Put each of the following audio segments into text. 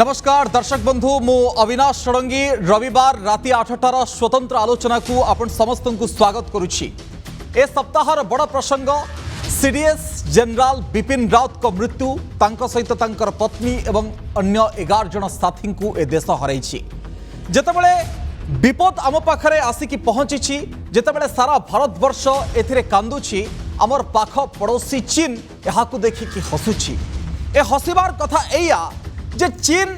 नमस्कार दर्शक बंधु मु अविनाश षडंगी रविवार राति 8टार स्वतंत्र आलोचना को आपण समस्त को स्वागत करुछि। ए सप्ताहर बड़ प्रसंग सीडीएस जनरल बिपिन राउत को मृत्यु तांको सहित तांकर पत्नी एवं अन्य 11 जन साथी को ए देश हराइछि। जेतेबेले विपद आम पाखरे आसिकी पहुंची जेतेबेले सारा भारतवर्ष एथिरे कांदुछि आमर पाख पड़ोसी चीन एहाकु देखिकी हसुछि। ए हसिबार कथा एया जे चीन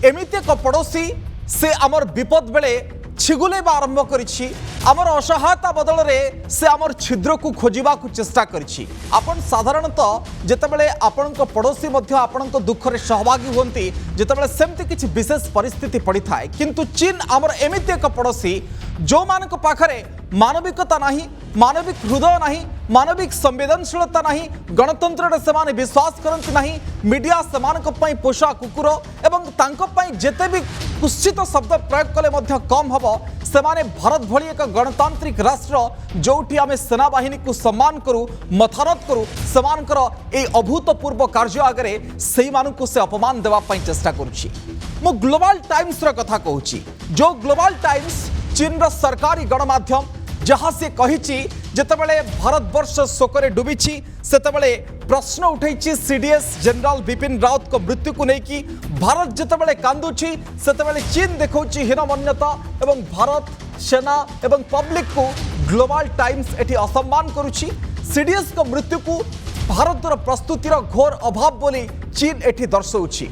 एमिते एक पड़ोसी से आमर विपद बेले छिगुलेबा आरंभ करिछि। आमर असहायता बदल रे से आमर छिद्र को खोजिबा को चेष्टा करिछि। आपण साधारणतः जेतेबेले आपणक पड़ोसी मध्य आपणक दुख रे सहभागी होंती जेतेबेले सेमति किछि विशेष परिस्थिति पड़ी थाए, किंतु चीन आमर एमिते एक पड़ोसी जो मानक पाखरे मानविकता नहीं, मानविक हृदय नहीं, मानविक संवेदनशीलता नहीं, गणतंत्र रे सेमाने विश्वास करंती नहीं, मीडिया सेमानक पई पोषा कुकुर एवं तांको पई जेते भी कुत्सित शब्द प्रयोग कले मध्य कम हबो। सेमाने भारत भली एक गणतांत्रिक राष्ट्र जोठी आमे सेना बाहिनी को सम्मान करू, मथारत करू, सेमानकर ए अभूतपूर्व कार्य आगरे सेही मानकु से अपमान देवा पई चेष्टा करूछि। मु ग्लोबल टाइम्स रो कथा कहूछि, जो ग्लोबल टाइम्स चीन रो सरकारी गणमाध्यम जहाँ से कहिछि जेतेबेले भारतवर्ष शोकरे डूबीछि सेतेबेले प्रश्न उठैछि सीडीएस जनरल बिपिन राउत को मृत्यु को लेकी। भारत जेतेबेले कांदुछि सेतेबेले चीन देखौछि हीनमन्यता एवं भारत सेना एवं पब्लिक को ग्लोबल टाइम्स एठी असम्मान करुछि। सीडीएस को मृत्यु को भारतर प्रस्तुतिर घोर अभाव बोली चीन एठी दर्शाउछि।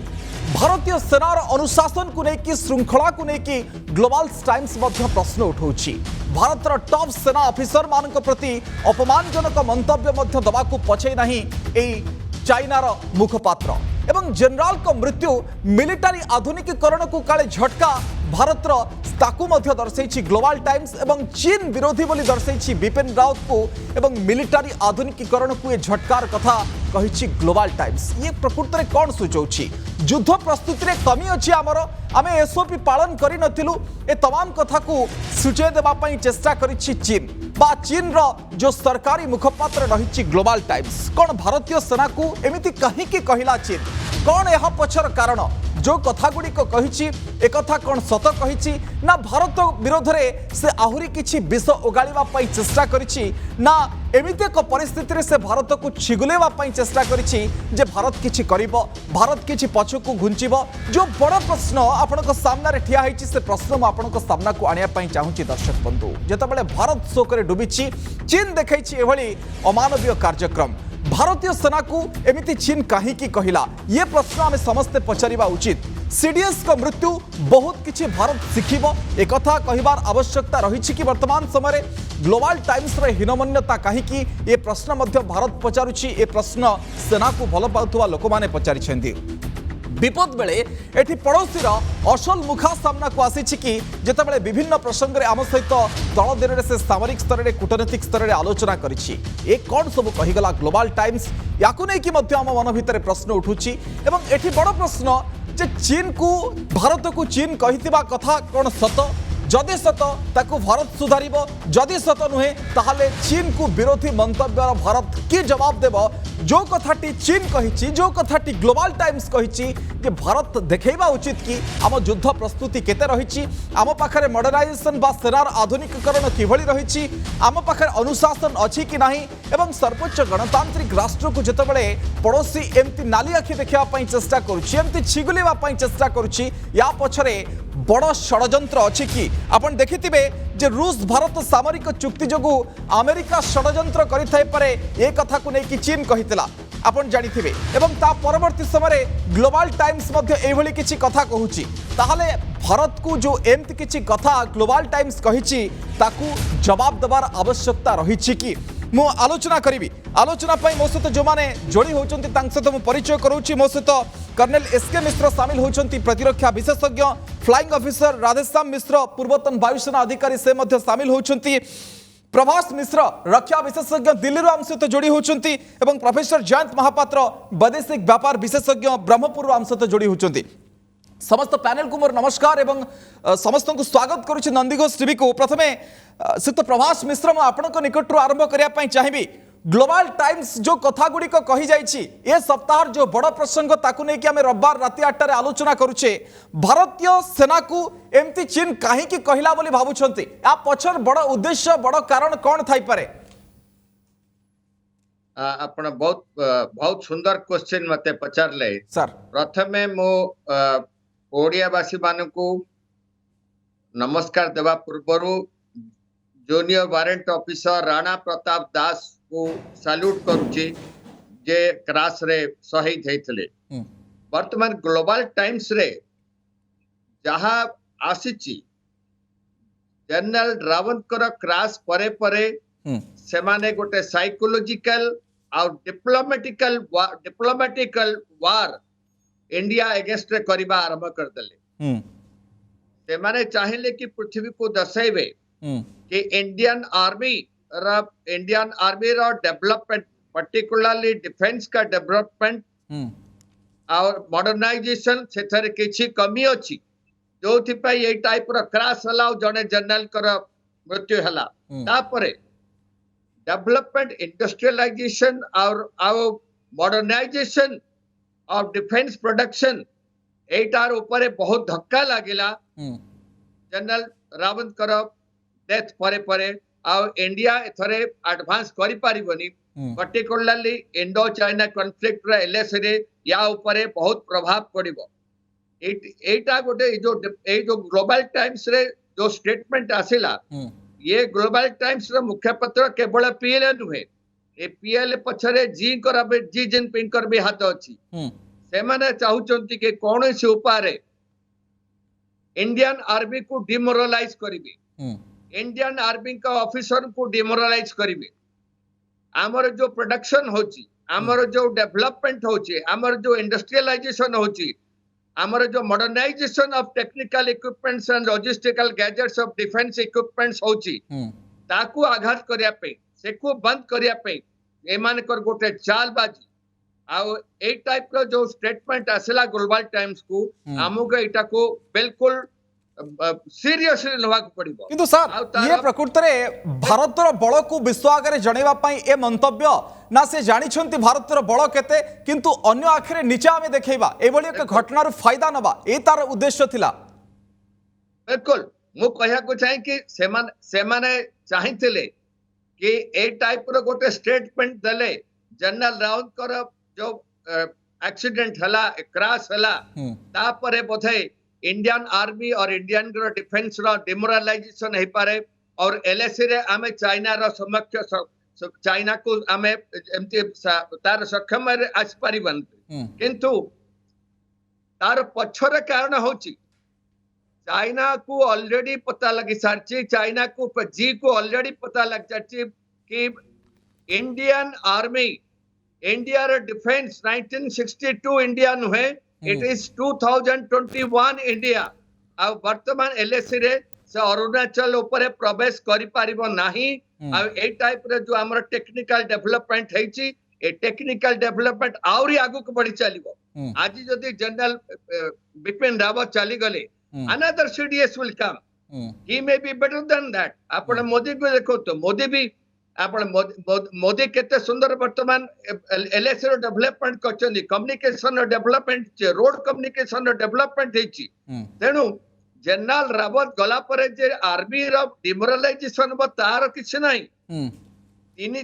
भारतीय सेनार अनुशासन को लेकिन श्रृंखला को लेकिन ग्लोबल टाइम्स मध्य प्रश्न उठाउछि। भारतर टॉप सेना ऑफिसर मानक प्रति अपमानजनक मंतव्य मध्य दबाकू पछै नहीं एई चाइनार मुखपात्र एवं जनरल को मृत्यु मिलिटारी आधुनिकीकरण को काले झटका भारतर ताकू मध्य दर्शैछि ग्लोबल टाइम्स एवं चीन विरोधी बोली दर्शैछि बिपिन राउत को एवं मिलिटारी आधुनिकीकरण को ये झटकार कथा कहिछि ग्लोबल टाइम्स। ये प्रकृत में कौन सूचौछि? युद्ध प्रस्तुति रे कमी अछि आमर, आमे एसओपी पालन करि नथिलु, ए तमाम कथा को सूचय देबा पई चेष्टा करिछि चीन बा चीन रो जो सरकारी मुखपात्र रहिछि ग्लोबल टाइम्स। कोन भारतीय सेना को एमिति कहीं की कहिला चीन? कौन यह पछर कारण? जो कथा गुड़ी को कहिछि ए कथा कौन सत कहिछि ना भारत विरोध रे से आहुरी किछि विष उगालिबा पई चेष्टा करिछि ना एमिते एक परिस्थिति रे से भारत को छिगुलेबा पई चेष्टा करिछि जे भारत किछि करिबो, भारत किछि पछकु घुंचिबो। जो बड़ प्रश्न आपनक सामने रे ठिया हैछि से प्रश्न म आपनक सामना को आनिया पई चाहूछि दर्शक बंधु। जेतेबेले भारत शोकरे डुबिछि चीन देखैछि एभली अमानवीय कार्यक्रम, भारतीय सेना को एमिति चीन कहीं की कहिला? ये प्रश्न आम समस्ते पचारिबा उचित। सीडीएस को मृत्यु बहुत किछि भारत शिखिबो एक कथा कहिबार आवश्यकता रहिछि कि वर्तमान समय ग्लोबल टाइम्स रे हीनमन्यता कहीं की ये प्रश्न मध्य भारत पचारुछि। ए प्रश्न सेना को भल पाउथुवा लोक माने पचारिछन्ती। विपद बेले एठी पड़ोसीर असल मुखा सामना को आसी कि जेतेबेले विभिन्न प्रसंग रे आम सहित दल देरे से सामरिक स्तर रे कूटनीतिक स्तर रे आलोचना करिछि। ए कोन सब कहिगला ग्लोबल टाइम्स? याकु नै कि मध्य आम मन भितर प्रश्न उठुछि एवं एठी बड़ प्रश्न जे चीन को भारत को चीन कहितिबा कथा कोन सत? जदि सत ताकू भारत सुधारिबो, जदि सत नुहे ताहले चीन को विरोधी मंतव्य भारत की जवाब देबो? जो कथाटी चीन कहिछि, जो कथाटी ग्लोबल टाइम्स कहिछि जे भारत देखैबा उचित कि आम युद्ध प्रस्तुति केते रहिछि, आम पाखरे मॉडर्नाइजेशन बा सेनार आधुनिकीकरण किभଳି रहिछि, आम पाखरे अनुशासन अछि कि नाही एवं सर्वोच्च गणतांत्रिक राष्ट्र को जेतेबेले पड़ोसी एमती नाली आखि देखिबा पई चेष्टा करूछि, एमती छिगुलेबा पई चेष्टा करूछि, या पछरे बड़ षडयंत्र अछि कि? आपण देखिथिबे जे रूस भारत सामरिक चुक्ति जोगु अमेरिका षडयंत्र करिथाय पारे ए कथा को नै कि चीन कहितला आपण जानिथिबे एवं ता परवर्ती समय ग्लोबल टाइम्स मध्ये एभली किछि कथा कहूछि। ताहाले भारत को जो एमती किछि कथा ग्लोबल टाइम्स कहिछि ताकू जवाब देबार आवश्यकता रहिछि कि? मु आलोचना करी आलोचना पाई मो सहित जो माने जोड़ी होचंती तांक सहित मु परिचय करूछि। मो सहित कर्नल एसके मिश्र सामिल होचंती, प्रतिरक्षा विशेषज्ञ फ्लाइंग ऑफिसर राधेश्याम मिश्र पूर्वतन वायुसेना अधिकारी से मध्य सामिल होचंती, प्रभास मिश्र रक्षा विशेषज्ञ दिल्ली आम सहित जोड़ी होचंती एवं प्रोफेसर जयंत महापात्र वैदेशिक व्यापार विशेषज्ञ ब्रह्मपुर आम सहित जोड़ी होचंती। समस्त पैनल को मोर नमस्कार एवं समस्त को स्वागत करुछि नंदीघोष टीवी को। प्रथमे श्रीत प्रभास मिश्र आपन निकट आरंभ करने चाहिए ग्लोबल टाइम्स जो कथा गुड़िक कही जाइछि ए सप्ताह जो बड़ प्रसंग ताकू नहीं कि आम रविवार राति 8 टारे आलोचना करुचे भारतीय सेना को एमती चीन कहीं कहला बोली भावुछंती आ पछर बड़ उद्देश्य बड़ कारण कौन थाई पारे आपण बहुत बहुत सुंदर क्वेश्चन मते पचारले सर प्रथमे मो ओडियावासी मानकू नमस्कार देवा पूर्वरु junior warrant officer Rana Pratap Das को सैल्यूट करुची जे क्रास रे शहीद हेतले वर्तमान ग्लोबल टाइम्स रे जहा आसीची जनरल रावतकर क्रास परे परे से माने गोटे साइकोलॉजिकल और डिप्लोमेटिकल वार इंडिया अगेंस्ट रे करबा आरंभ कर देले से माने चाहेले कि पृथ्वी को दर्शाइबे कि इंडियन आर्मी रो डेवलपमेंट पर्टिकुलरली डिफेंस का डेवलपमेंट और मॉडर्नाइजेशन से किसी कमी अच्छी जो ये टाइप रो क्राश हला जने जनरल कर मृत्यु हला तापरे डेवलपमेंट इंडस्ट्रियलाइजेशन और मॉडर्नाइजेशन ऑफ डिफेंस प्रोडक्शन एटार ऊपर बहुत धक्का लागिला जनरल रावतकर डेथ परे परे और इंडिया एथरे एडवांस करि पारिबनी पर्टिकुलरली इंडो चाइना कॉन्फ्लिक्ट रे एलएस रे या ऊपर बहुत प्रभाव पड़िबो एटा गोटे जो ग्लोबल टाइम्स रे जो स्टेटमेंट आसिला ये ग्लोबल टाइम्स रो मुखपत्र केवल पीएलए नुहे ए पीएलए पछरे जी जिनपिंग कर भी हाथ अछि से माने चाहुचंती के कोन से उपारे इंडियन आर्मी को डिमोरलाइज करिवे इंडियन आर्मी का ऑफिसर को डिमोरलाइज करिवे हमर जो प्रोडक्शन होची हमर जो डेवलपमेंट होची हमर जो इंडस्ट्रियलाइजेशन होची हमर जो modernisation of technical equipments and logistical gadgets of defence equipments होची ताकू आघात करिया पे सेको बंद करिया पे ए मानकर गोटे चालबाजी आ ए टाइप रो जो स्टेटमेंट आसला ग्लोबल टाइम्स को हमको एटा को बिल्कुल सीरियसली नवा पड़िबो किंतु सर ये प्रकृत रे भारतर बळ को विश्व आगे जणेबा पई ए मंतव्य ना से जानी छंती भारतर बळ केते किंतु अन्य आखिरे नीचे आमे देखैबा ए बळी एक घटना रो फायदा नबा ए तार उद्देश्य थिला बिल्कुल मु कहया को चाहे कि सेमाने चाहिथिले कि ए टाइप रो गोटे स्टेटमेंट दले जनरल रावतकर जो एक्सीडेंट हला क्रैश हला ता परे बोधे इंडियन आर्मी और इंडियन डिफेंस रो डिमोरलाइजेशन हे पारे और एलएसी रे आमे चाइना रो समक्ष चाइना को आमे एमती तार सक्षम रे आस परिबन किंतु तार पछर कारण होची चाइना को ऑलरेडी पता लगी सारची चाइना को जी को ऑलरेडी पता लग जाची कि इंडियन आर्मी इंडिया रो डिफेंस 1962 इंडिया नुहे इट इज 2021 इंडिया आ वर्तमान एलएसी रे से अरुणाचल ऊपर प्रवेश करि पारिबो नाही आ ए टाइप रे जो हमर टेक्निकल डेवलपमेंट हेची ए टेक्निकल डेवलपमेंट आउरी आगु को बढ़ी चलिबो आज जदी जनरल बिपिन रावत चली गले another CDS will come he may be better than that आपण मोदी को देखो तो मोदी भी आपण मोदी केते सुंदर वर्तमान एलएसी रो डेवलपमेंट करछनी कम्युनिकेशन रो डेवलपमेंट रोड कम्युनिकेशन रो डेवलपमेंट हेची तेनु जनरल रावत गला परे जे आर्मी रो डिमोरलाइजेशन ब तार किछ नाही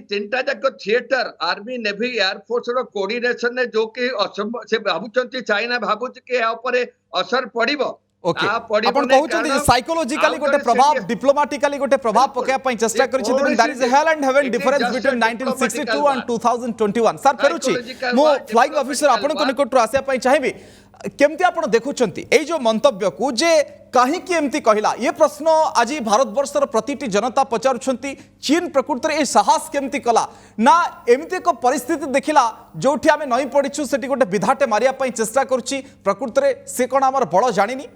तीनटा जाक theatre army navy air force रो कोऑर्डिनेशन ने जो कि से भाबुचंती चाइना भाबुच के या ऊपर असर पड़िबो ओके आपण कहउछन जे साइकोलॉजिकली गोटे प्रभाव डिप्लोमेटिकली गोटे प्रभाव पकेया पई चेष्टा करिछि then that is hell and heaven difference between 1962 and 2021 sir फेरुछि मो फ्लाइंग ऑफिसर आपण को निकट आसे पई चाहिबी केमती आपण देखुछंती ए जो मंतव्य को जे कहीं कि एमती कहला ये प्रश्न आज भारतवर्षर प्रतिटी जनता पचारुछंती चीन प्रकृत रे ए साहस केमती कला ना एमती एक परिस्थिति देखिला जोठी आमे नई पड़िछु सेठी गोटे विधाटे मारिया पई चेष्टा करछि प्रकृत रे से कोन हमर बळ जानिनी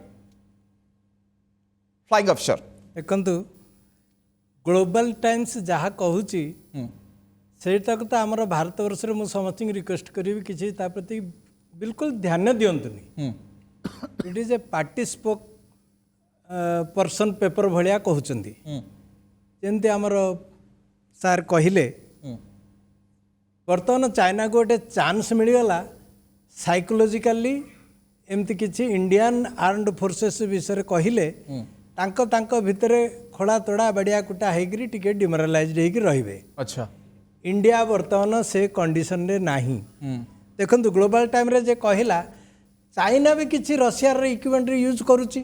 फ्लाइंग ऑफिसर देखंतु ग्लोबल टाइम्स जहाँ कहूँ सेटा तो आमर भारतवर्ष में समस्त रिक्वेस्ट करी किसी प्रति बिल्कुल ध्यान दिंतुनि it is a party spokesperson paper भाया कहते जमती आमर सार कहले ବର୍ତ୍ତମାନ ଚାଇନାକୁ ଗୋଟେ ଚାନ୍ସ ମିଳିଗଲା ସାଇକୋଲୋଜିକାଲି ଏମିତି କିଛି ଇଣ୍ଡିଆନ୍ ଆର୍ମଡ୍ ଫୋର୍ସେସ୍ ବିଷୟରେ କହିଲେ ତାଙ୍କ ଭିତରେ ଖୋଳା ତୋଡ଼ା ବାଡ଼ିଆ କୁଟା ହେଇକରି ଟିକେ ଡିମୋରାଲାଇଜ୍ଡ ହେଇକି ରହିବେ। अच्छा इंडिया बर्तमान से कंडीशन रे नाही देखंतु ग्लोबल टाइम रे जे कहला चाइना भी किसी रशिया रे इक्विपमेंट यूज करूची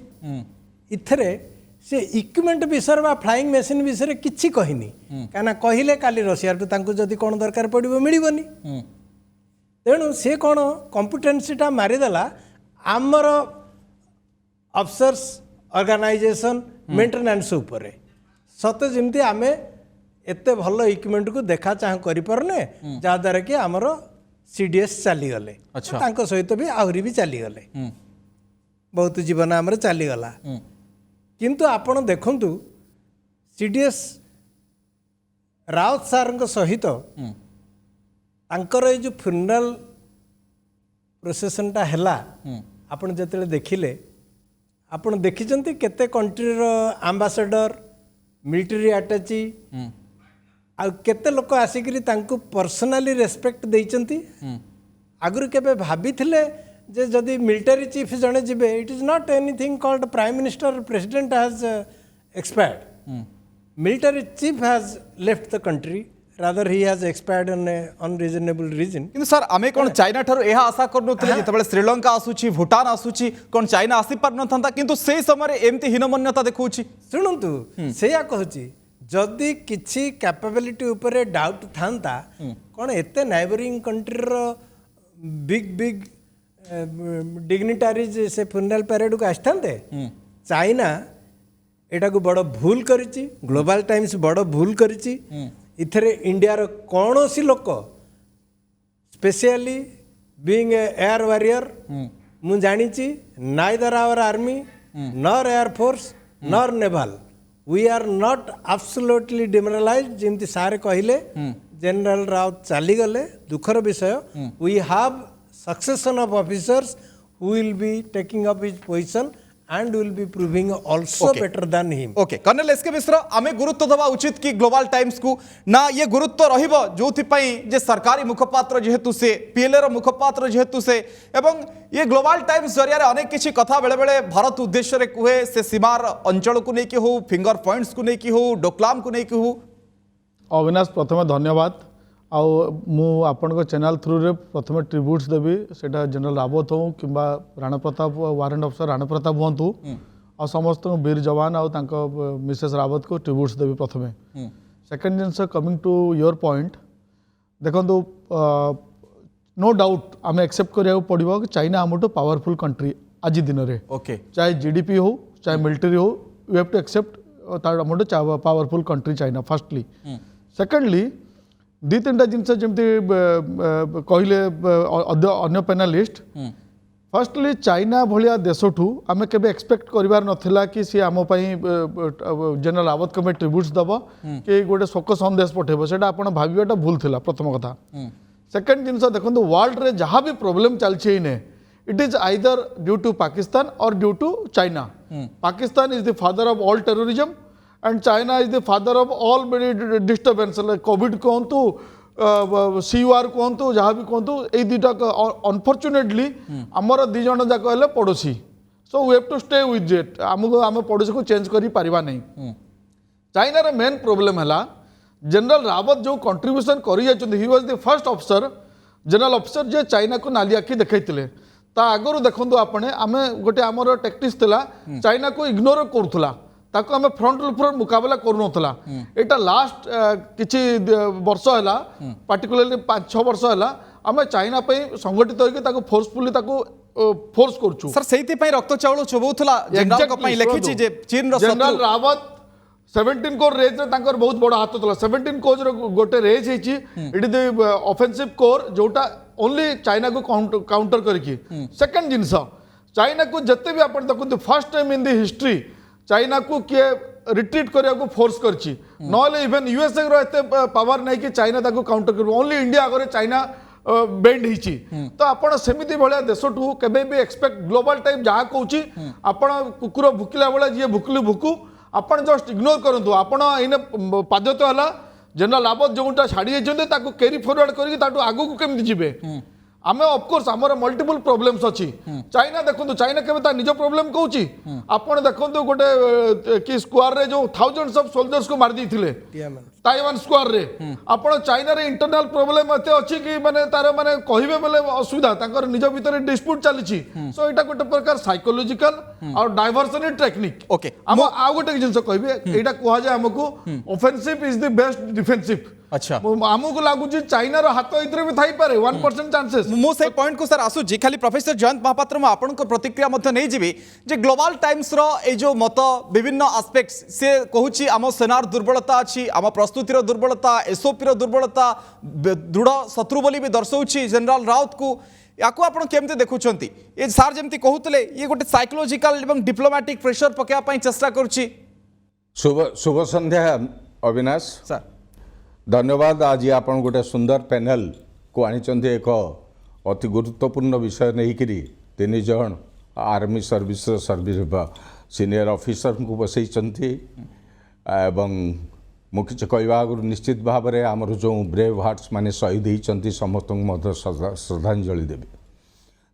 इथरे से इक्विपमेंट विषय बा फ्लाइंग मशीन विषय किछि कहिनी काना कहिले काली रशिया टू तांको जदी कोन दरकार पड़िबो मिलिबोनी तेणु से कोन कॉम्पिटेंसीटा मारिदेला आमर अफसर्स ऑर्गेनाइजेशन मेंटेनेंस उपरे सते जेमती आमे एते भल इक्विपमेंट को देखा चाह करें जहाद्वारा कि आमर सीडीएस चली गले अच्छा तांको सहित भी आहरी भी चली गले बहुत जीवन आमर चलीगला किंतु आपण देखंतु सीडीएस राउत सार सहित तांकर जो फ्यूनरल प्रोसेसनटा हैला आपण जते देखिले आपण देखिचंती केते कंट्री रो एम्बेसडर मिलिटरी अटैची आ केते लोक आसिकरी तांको पर्सनली रेस्पेक्ट देइचंती आगुर केबे भाबिथिले जे जदि मिलिटरी चीफ जणे जिबे it is not anything called prime minister president has expired military chief has left the country rather he has expired on unreasonable reason किंतु सर आमे कोन चाइना ठारो एहा आशा करनोतले जेतबेले श्रीलंका आसुची भूटान आसुची कोन चाइना आसी पार नथंता किंतु सेही समय एमती हीनमन्यता देखौची शुणुंतु सेया कहूची जदि किछि कैपेबिलिटी उपरे डाउट थांता कोन एते नाइबरिंग कंट्री रो बिग बिग डिग्निटारीज से फ्यूनरल पैरेड को आस्थांते चाइना एटा को बड़ भूल करिछि ग्लोबल टाइम्स बड़ भूल करिछि इथरे इंडिया रो कोनोसी लोक स्पेशली बीइंग एयर वॉरियर मु जानिछि neither our army nor air force nor naval we are not absolutely demoralised जेमती सारे कहले जनरल राउत चली गले दुखर विषय we have succession of officers who will be taking up his position and will be proving also better than him. Okay colonel SK Mishra आमे गुरुत्व दवा उचित कि ग्लोबल टाइम्स को ना ये गुरुत्व रहिबो जोथि पई जे सरकारी मुखपात्र जेहेतु से पीएलए रो मुखपात्र जेहेतु से एवं ये ग्लोबल टाइम्स जरिया रे अनेक किछि कथा बेले बेले भारत उद्देश्य रे कुहे से सीमार अंचल को नै कि हो फिंगर पॉइंट्स को नै कि हो डोकलाम को नै कि हो अविनाश प्रथम धन्यवाद आउ मु आपण चैनल थ्रू रे प्रथम ट्रिब्यूट्स देवी सेटा जनरल रावत हो किंबा राणा प्रताप वारंट अफसर राणा प्रताप हूँ आ समस्त वीर जवान आउ तांको मिसेस रावत को ट्रिब्यूट्स देवी प्रथमे सेकंड जिनस कमिंग टू योर पॉइंट देखो नो डाउट आम एक्सेप्ट करिया पड़ो कि चाइना आमठू पावरफुल कंट्री आज दिन में ओके चाहे जीडीपी हो चाहे मिलिटरी हो यू हैव टू एक्सेप्ट आमठू powerful country China firstly secondly दी तीन जिनस जमती कहले अन्य पैनलिस्ट फर्स्टली चाइना भाया देशठू आम केबे एक्सपेक्ट करिवार नथिला कि सी आम जनरल रावत को ट्रिब्यूट्स दब कि गोटे शोक संदेश पठेब से भावियाटा भूल थिला प्रथम कथा सेकेंड जिनस देखो वर्ल्ड रे जहाँ भी प्रोब्लेम चलछि it is either due to Pakistan और due to China Pakistan is the father of all terrorism and China is the father of all many disturbance like COVID कहतु CUR कहतु जहाँ भी कहतु ये दुटा अनफॉर्चुनेटली आमर दी जन जाक है पड़ोसी so we have to stay with it आमको आम पड़ोसी को चेंज करी परिबा नहीं चाइना रे मेन प्रोब्लेम है जनरल रावत जो कंट्रीब्यूशन करी he was the first officer general officer J China को नाली आखि देखैतिले ता आगरु देखंतु आपने आमे गोटे आमर टैक्टिक्स थिला चाइना को इग्नोर करथुला ताको आमे फ्रंट टू फ्रंट मुकाबला करूनथला एटा लास्ट किछि वर्ष हैला पार्टिकुलरली 5-6 वर्ष हैला आमे चाइना पे संगठित होके ताको फोर्सफुली ताको फोर्स करछु सर सेहिति पई रक्त चावल चबौथला जनरल को पई लेखिछि जे चीन रो जनरल रावत 17 कोर रेज रे तांकर बहुत बड़ हाथ थला 17 कोर रो गोटे रेज हेछि it is the offensive corps जोटा ओनली चाइना को काउंटर करकी सेकंड जिंस चाइना को जत्ते भी आपण देखु first time in the history China को किए रिट्रीट करने को फोर्स करछि नले इवन यूएसए रो एते पावर नहीं कि चाइना ताको काउंटर कर ओनली इंडिया अगर चाइना बेंड हिची तो आपण सेमिति भलिया देशठू केबे भी एक्सपेक्ट ग्लोबल टाइम जहाँ कहूची आपण कुकुर भुकिला बेले जी भुकलु भुकु आपण जस्ट इग्नोर करंतु आपण इन पाद्यत हला जनरल रावत जोटा छाड़ी जाइए कैरी फॉरवर्ड करके आगू केमती जीवे आमे ऑफकोर्स आमर मल्टीपल प्रॉब्लम्स अच्छी चाइना देखो चाइना के निज प्रॉब्लम कहूँ आपण देखो गोटे कि स्क्वायर रे जो थाउजेंड्स ऑफ सोल्जर्स को मार देते ताइवान स्क्वायर रे आपण चाइना रे इंटरनल प्रॉब्लम एते अच्छी कि माने तार माने कहिबे बेले असुविधा तांकर निज भीतर डिस्प्यूट चली सो एटा गोटे प्रकार साइकोलॉजिकल और डाइवर्सन टेक्निक ओके हम आ गोटे जिनस कहबे एटा कहा जाय हमको offensive is the best defensive अच्छा आमको लगुच चाइनार हाथ इतरे भी थी पारे 1% चांसेस मु से पॉइंट को सर आसुची खाली प्रोफेसर जयंत महापात्र मु आपन को प्रतिक्रिया मध्य नहीं जीवी जे ग्लोबल टाइम्स रो ए जो मत विभिन्न एस्पेक्ट्स से कहूची आम सेनार दुर्बलता अछि आम प्रस्तुतिर दुर्बलता एसओपी रो दुर्बलता दृढ़ शत्रु बोली भी दर्शाउछि जनरल राउत को याकू आपण केमते देखुछंती ए सार जेमती कहूतले ये गोटे साइकोलॉजिकल एवं डिप्लोमैटिक प्रेशर पकेया पई चेष्टा करूछि शुभ संध्या अविनाश सर धन्यवाद आज आप गोटे सुंदर पैनल को आनी एक अति गुरुत्वपूर्ण विषय नहीं करी 3 जन आर्मी सर्विस सीनियर ऑफिसर को बसई एवं मु कि कहवा आगु निश्चित भाव में आमर जो ब्रेव हार्ट्स माने शहीद होती समस्त श्रद्धांजलि देवी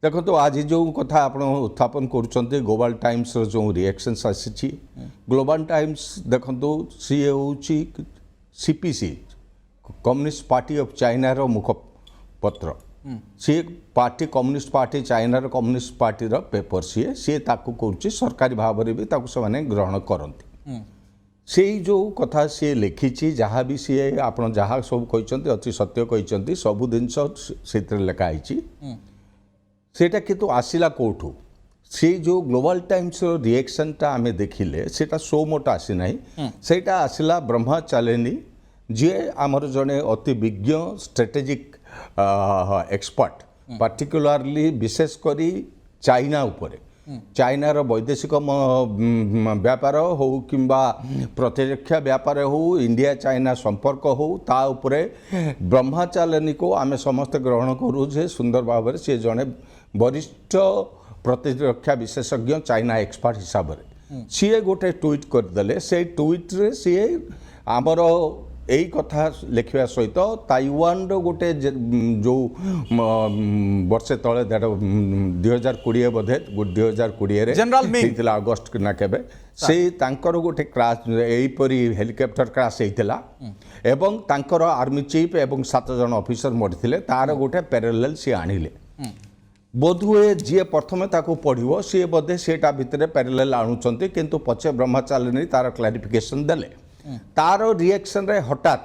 देखो तो आज जो कथा आप उत्थापन कर ग्लोबल टाइम्स जो रिएक्शंस आसी ग्लोबल टाइम्स देखो सी हूँ CPC communist party of China रो मुखपत्र सी पार्टी कम्युनिस्ट पार्टी चाइना रो कम्युनिस्ट पार्टी रो पेपर सी ताकू करुच्ची सरकारी भाव में भी ताकू से माने ग्रहण करती से जो कथा सी लिखी जहाँ भी सी आप जहाँ सब कहते अति सत्य कहते सबू जिनस से लिखाई सेटा किंतु आसिला कोठू से जो ग्लोबल टाइम्स रिएक्शनटा आमे देखिले सेटा सो मोट आसी नहीं सेटा आसिला ब्रह्मचारिणी जी आमर जड़े अति विज्ञ स्ट्रेटेजिक एक्सपर्ट पार्टिकुलारली विशेषकर चाइना उपरे चाइनार वैदेशिक व्यापार हो किंबा प्रतिरक्षा व्यापार हो इंडिया चाइना संपर्क हो ता उपरे ब्रह्मचारिणी को आमे समस्त ग्रहण करूँ जे सुंदर भाव में सी जड़े वरिष्ठ प्रतिरक्षा विशेषज्ञ चाइना एक्सपर्ट हिसाब से सी गोटे ट्वीट करदे से ट्वीट रे सी आमर यही कथा लिखा सहित ताइवान गोटे जो वर्षे तले 2020 बोधे 2020 जनरल अगस्ट ना केबे से तांकर गोटे क्रैश एहीपरी हेलिकॉप्टर क्रैश होता एवं तांकर आर्मी चीफ एवं 7 जन ऑफिसर मरिथिले तार गोटे पैरेलल सी आनिले बोधहुए जी प्रथम ताको पढ़िबो सी बोधे सेटा भितर पैरेलल आणुचंती किंतु पछे ब्रह्मचारिणी तार क्लारिफिकेशन देले तार रिएक्शन रे हठात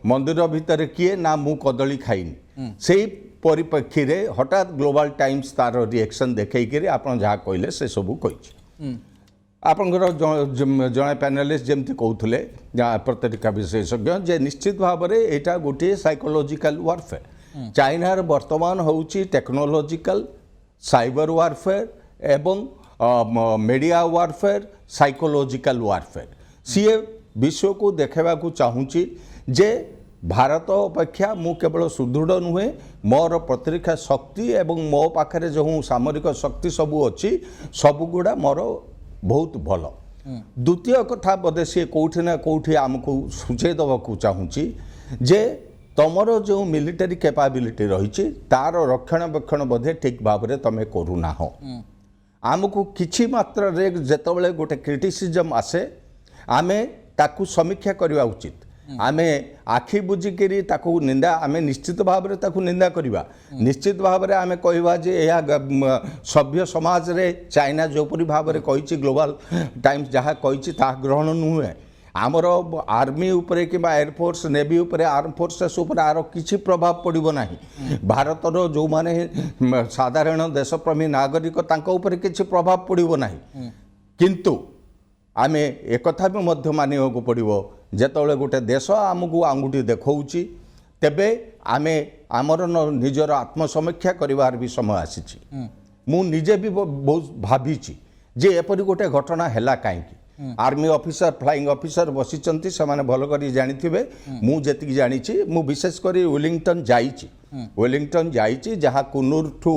मंदिर भितर किए ना मु कदली खाइनी से परिप्रेक्षी रे हठात ग्लोबल टाइम्स तार रिएक्शन देखैकरी आपण जहाँ कहले से सबू कही आपंकर जड़े पैनलिस्ट जमती कहते प्रतिरक्षा विशेषज्ञ जे निश्चित भाव में यहाँ गोटे साइकोलॉजिकल वारफेयर चाइनार वर्तमान होउची टेक्नोलॉजिकल साइबर वारफेयर एवं मीडिया वारफेयर साइकोलॉजिकल वारफेयर सी विश्व को देखा चाहूँगी जे भारत अपेक्षा मु केवल सुदृढ़ नुहे मोर प्रतिरक्षा शक्ति एवं मो पाखे जो सामरिक शक्ति सबू अच्छी सबुगुड़ा मोर बहुत भल द्वितीय कथा बोधे सी कौटी ना कौटी आमको सूचई देवाक चाहूँगी जे तमर जो मिलिटारी कैपेबिलिटी रही तार रक्षणाबेक्षण बोधे ठीक भाव में तुम करूना आमको किछि मात्रा रे जेतबेले गोटे क्रिटिसिजम आसे आमे ताकू समीक्षा करवा उचित आमे आखि बुझिकी ताकू निंदा आमे निश्चित भाव में ताकू निंदा करवा निश्चित भाव में आमे कहवा जे यह सभ्य समाज रे चाइना जोपरी भाव में कही ग्लोबल टाइम्स जहाँ कही ग्रहण नुहे आमर आर्मी उपरे कि एयरफोर्स नेवी उपरे आर्म फोर्सेस उपरे आर किसी प्रभाव पड़ो ना भारतर जो माने साधारण देशप्रेमी नागरिक तांको उपरे किसी प्रभाव पड़ो ना किंतु आमे एक भी मध्य मानिବାକୁ पड़ो जेतबेले गोटे देश आमको आंगुठी देखौची तेबे आमे आमर निजर आत्मसमीक्षा करिवार भी समय आसीची मु निजे भी बहुत भाबीची जे एपरि गोटे घटना हैला काईकी आर्मी ऑफिसर फ्लाइंग ऑफिसर बसिचंती से माने भल करी जानिथिबे मु जेतिक जानिची मु विशेष करी वेलिंगटन जाईची वेलिंगटन जाइए जहाँ कुन्नूर ठू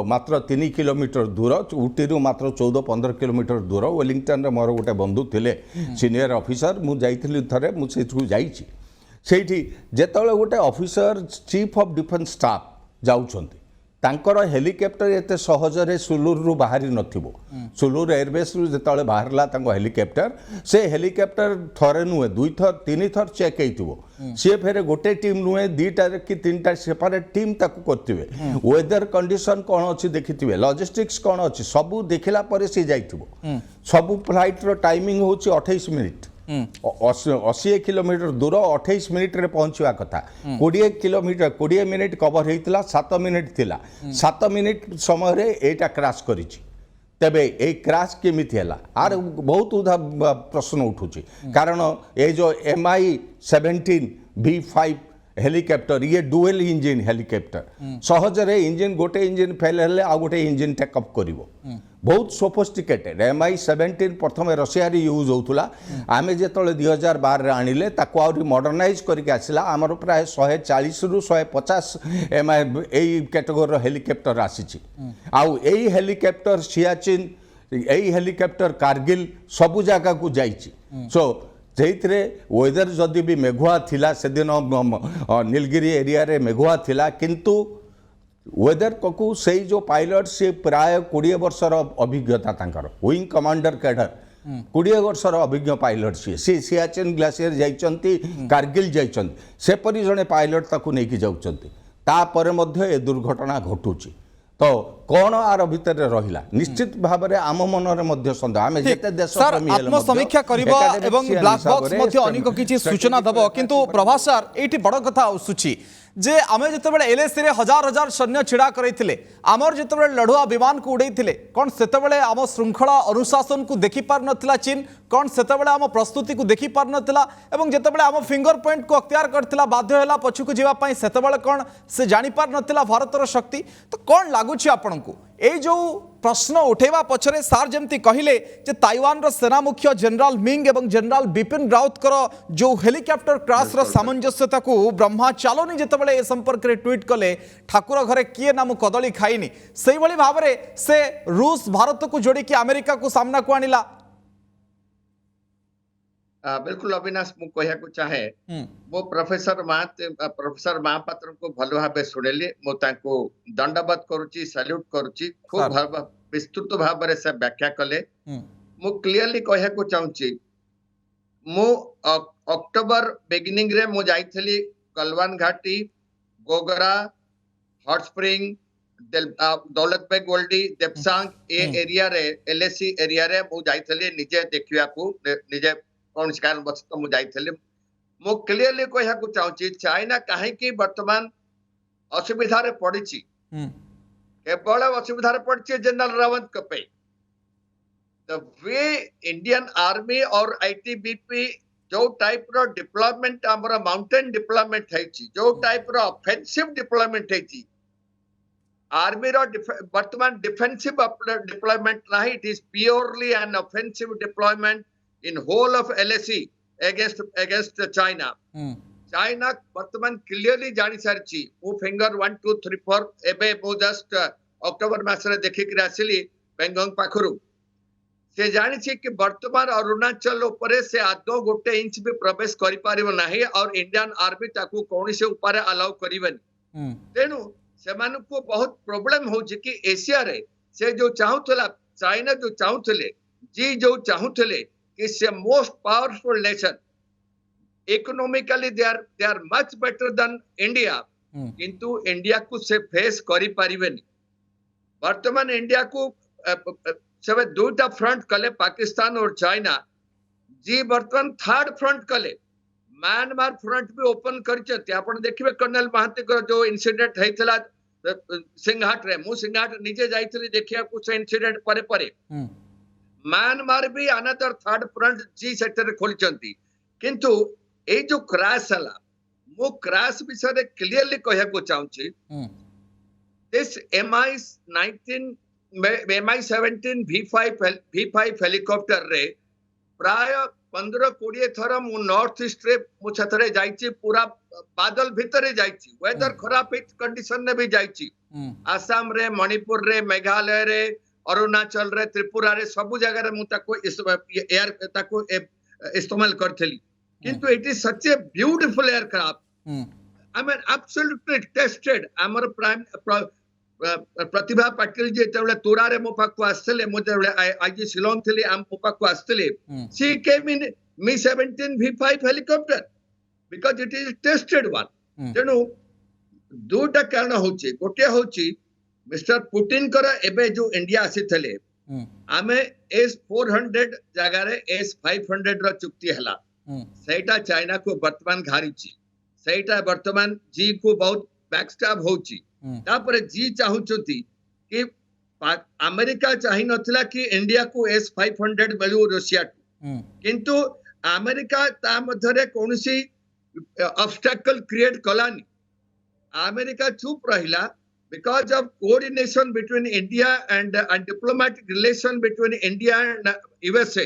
मात्र 3 किलोमीटर दूर, उटी मात्र 14-15 किलोमीटर दूर। वेलिंगटन मोर गोटे बंधु थे सीनियर ऑफिसर, मुझे थे मुझे ସେଇଠି ଯେତେବେଳେ ଗୋଟେ officer chief of defence staff ଯାଉଛନ୍ତି ତାଙ୍କର ହେଲିକପ୍ଟର ଏତେ ସହଜରେ ସୁଲୁରରୁ ବାହାରି ନଥିବ। ସୁଲୁର ଏୟାରବେସ୍ରୁ ଯେତେବେଳେ ବାହାରିଲା ତାଙ୍କ ହେଲିକପ୍ଟର, ସେ ହେଲିକପ୍ଟର ଥରେ ନୁହେଁ 2 ଥର 3 ଥର ଚେକ୍ ହେଇଥିବ। ସିଏ ଫେରେ ଗୋଟେ ଟିମ୍ ନୁହେଁ 2ଟା କି 3ଟା ସେପାରେଟ୍ ଟିମ୍ ତାକୁ କରିଥିବେ। ୱେଦର କଣ୍ଡିସନ କ'ଣ ଅଛି ଦେଖିଥିବେ, ଲଜିଷ୍ଟିକ୍ସ କ'ଣ ଅଛି ସବୁ ଦେଖିଲା ପରେ ସିଏ ଯାଇଥିବ। ସବୁ ଫ୍ଲାଇଟ୍ର ଟାଇମିଂ ହେଉଛି 28 ମିନିଟ୍। 80 किलोमीटर दूर 28 मिनिट रे पहुंचवा कथा। 20 मिनिट कवर होता 7 मिनिट थिला। 7 मिनिट समय रे एटा क्रैश करिछि। तेबे ए क्रैश केमिति हैला आर बहुत प्रश्न उठुछि, कारण ए जो MI-17 V5 हेलिकॉप्टर ये डुएल इंजिन हेलिकॉप्टर सहजरे इंजिन गोटे इंजिन फेल हेले आ गोटे इंजिन टेकअप करिवो। बहुत सोफिस्टिकेटेड MI-17 प्रथम रशिया रे यूज होतुला। आमे जेतले 2012 रे आनिले ताको आउरी मॉडर्नाइज करके आसिला। हमर प्राय 140 रु 150 MI एई कैटेगरी हेलिकॉप्टर आसीची। आउ एई हेलिकॉप्टर सियाचिन एई हेलिकॉप्टर कारगिल सब जगह को जाइची। सो जेइथरे वेदर जदि भी मेघुआ थिला से दिन नीलगिरी एरिया रे मेघुआ थिला, किंतु वेदर को से जो पायलट से प्राय 20 वर्षर अभिज्ञता तांकर विंग कमांडर कैडर 20 वर्षर अभिज्ञ पायलट सी सियाचिन ग्लासियर जाइचंती, कारगिल जाइचंती, सेपरी जने पायलट ताकू नेकी जाउचंती। तापर मध्य ए दुर्घटना घटुची। तो कौन आर भितर रहिला निश्चित भाव में आम मन में सन्देह। आम जेते देश सर आत्म समीक्षा करिबा एवं ब्लैक बॉक्स मध्ये अनेक किछि सूचना दबो, किंतु प्रभास सर एठी बड़ कथा आसुची जे आमे जेतेबेले एलएसी रे हजार हजार सैन्य छिड़ा करैथिले, आमर जेतेबेले लढुआ विमान को उड़ैथिले, कोन सेतेबेले आम श्रृंखला अनुशासन को देखि पार नथिला चीन, कोन सेतेबेले आम प्रस्तुति को देखि पार नथिला, एवं जेतेबेले आम फिंगर पॉइंट को अख्तियार करथिला बाध्य होला पछुक जीवा पई, सेतेबेले कोन से जानि पार नथिला भारतर शक्ति। तो कोन लागुछि आपनकु ए जो प्रश्न उठेवा पछरे सार जेमती कहिले जे ताइवान रो सेना मुख्य जनरल मिंग एवं जनरल बिपिन राउत कर जो हेलिकॉप्टर क्रैश रो सामंजस्यता को ब्रह्मा चालोनी जेतेबेले ए संपर्क रे ट्वीट कले ठाकुर घरे किए नाम कदली खाइनी, सेही भली भाबरे से रूस भारत को जोड़ी कि अमेरिका को सामना को आनिला। बिल्कुल अविनाश मु कहया को चाहे मो प्रोफेसर महापात्र को भलो भाबे सुनेली, मो ताको दंडवत करूची, सैल्यूट करूची। खूब विस्तृत भाव रे से व्याख्या कले। मु क्लियरली कहया को चाहूची, मु अक्टोबर बिगिनिंग रे मु जाइथली गलवान घाटी, गोगरा, हॉट स्प्रिंग, दौलत बेग गोल्डी, देवसांग ए एरिया रे एलएसी एरिया रे मु जाइथली निजे देखिया को निजे कौन कारण बस तो मु जाइथले। मु क्लियरली कहया को चाहूची चाइना काहे कि वर्तमान असुविधा रे पड़िची, केवल असुविधा रे पड़िची जनरल रावत के पे। द वे इंडियन आर्मी और आईटीबीपी जो टाइप रो डिप्लॉयमेंट हमर माउंटेन डिप्लॉयमेंट हैची, जो टाइप रो ऑफेंसिव डिप्लॉयमेंट हैची, आर्मी रो वर्तमान डिफेंसिव डिप्लॉयमेंट नाही, it is purely an offensive deployment in whole of LAC against China. China वर्तमान क्लियरली जानी सारची। मु फिंगर 1 2 3 4 एबे मु जस्ट अक्टोबर मास रे देखि कि आसिली पेंगोंग पाखरु से जानी छी कि वर्तमान अरुणाचल ऊपर से आदो गोटे इंच भी प्रवेश करि पारिबो नाही और इंडियन आर्मी ताकू कोनी से ऊपर अलाउ करिवनी। तेनु सेमान को बहुत प्रॉब्लम हो जे कि एशिया रे से जो चाहुतला चाइना जो चाहुतले जी जो चाहुतले कि से most powerful nation economically they are much better than India, किंतु इंडिया को से फेस करि पारिबेनी। वर्तमान इंडिया को सब दुटा फ्रंट कले पाकिस्तान और चाइना, जी वर्तमान थर्ड फ्रंट कले म्यांमार फ्रंट भी ओपन करछते। आपण देखिबे कर्नल महाती को जो इंसिडेंट हैतला सिंघाट रे, मु सिंघाट निजे जाइतली देखिया को से इंसिडेंट परे परे म्यांमार भी अनदर थर्ड फ्रंट जी सेक्टर खोलचंती। किंतु ए जो क्रैश हला मो क्रैश विषय क्लियरली कहया को चाहूची, दिस MI-17 V5 हेलीकॉप्टर रे प्राय 15-20 थर मु नॉर्थ ईस्ट रे मु छथरे जाइछि पूरा बादल भितरे जाइछि वेदर खराब कंडीशन ने भी जाइछि आसाम रे मणिपुर रे मेघालय रे अरुणाचल रे त्रिपुरा रे सब जगह रे मु ताको एयर ताको इस्तेमाल करथली किंतु it is such a beautiful aircraft I mean absolutely tested आमर प्राइम प्रतिभा पाटिल जे तेबले तोरा रे मो पाखु आस्तले मो तेबले आजी शिलोंग थली आम मो पाखु आस्तले she came in me 17 V5 helicopter because it is tested one तेनु दुटा कारण होची गोटे होची मिस्टर पुतिन कर एबे जो इंडिया आसी थले आमे S400 जगह रे S500 रो चुक्ति हला सेटा चाइना को वर्तमान घारीची सेटा वर्तमान जी को बहुत बैकस्टैब होची तापर जी चाहुचंती कि अमेरिका चाहि नथिला कि इंडिया को S500 मिलू रशिया किंतु अमेरिका ता मध्यरे कोनसी ऑब्स्टेकल क्रिएट कलानी अमेरिका चुप रहिला because of coordination between India and diplomatic relation between India and USA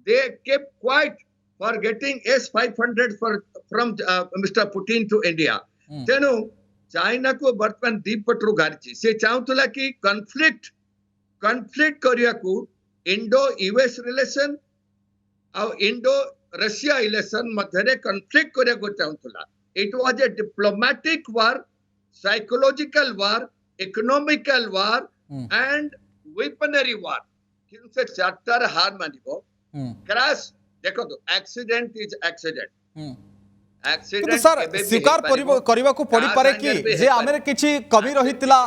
they kept quiet for getting S500 from Mr. Putin to India tenu China को वर्तमान दीप पटरू गारिछि से चाहुतला कि कॉन्फ्लिक्ट करिया को इंडो यूएस रिलेशन आ Indo Russia relation मध्यरे conflict करिया को चाहुतला it was a diplomatic war psychological war economical war and weaponry war किन से चार्टर हार मानिबो क्रैश देखो तो एक्सीडेंट इज एक्सीडेंट କିନ୍ତୁ ସାର୍ ସ୍ୱୀକାର କରିବାକୁ ପଡ଼ିପାରେ କି ଯେ ଆମେ କିଛି କମି ରହିଥିଲା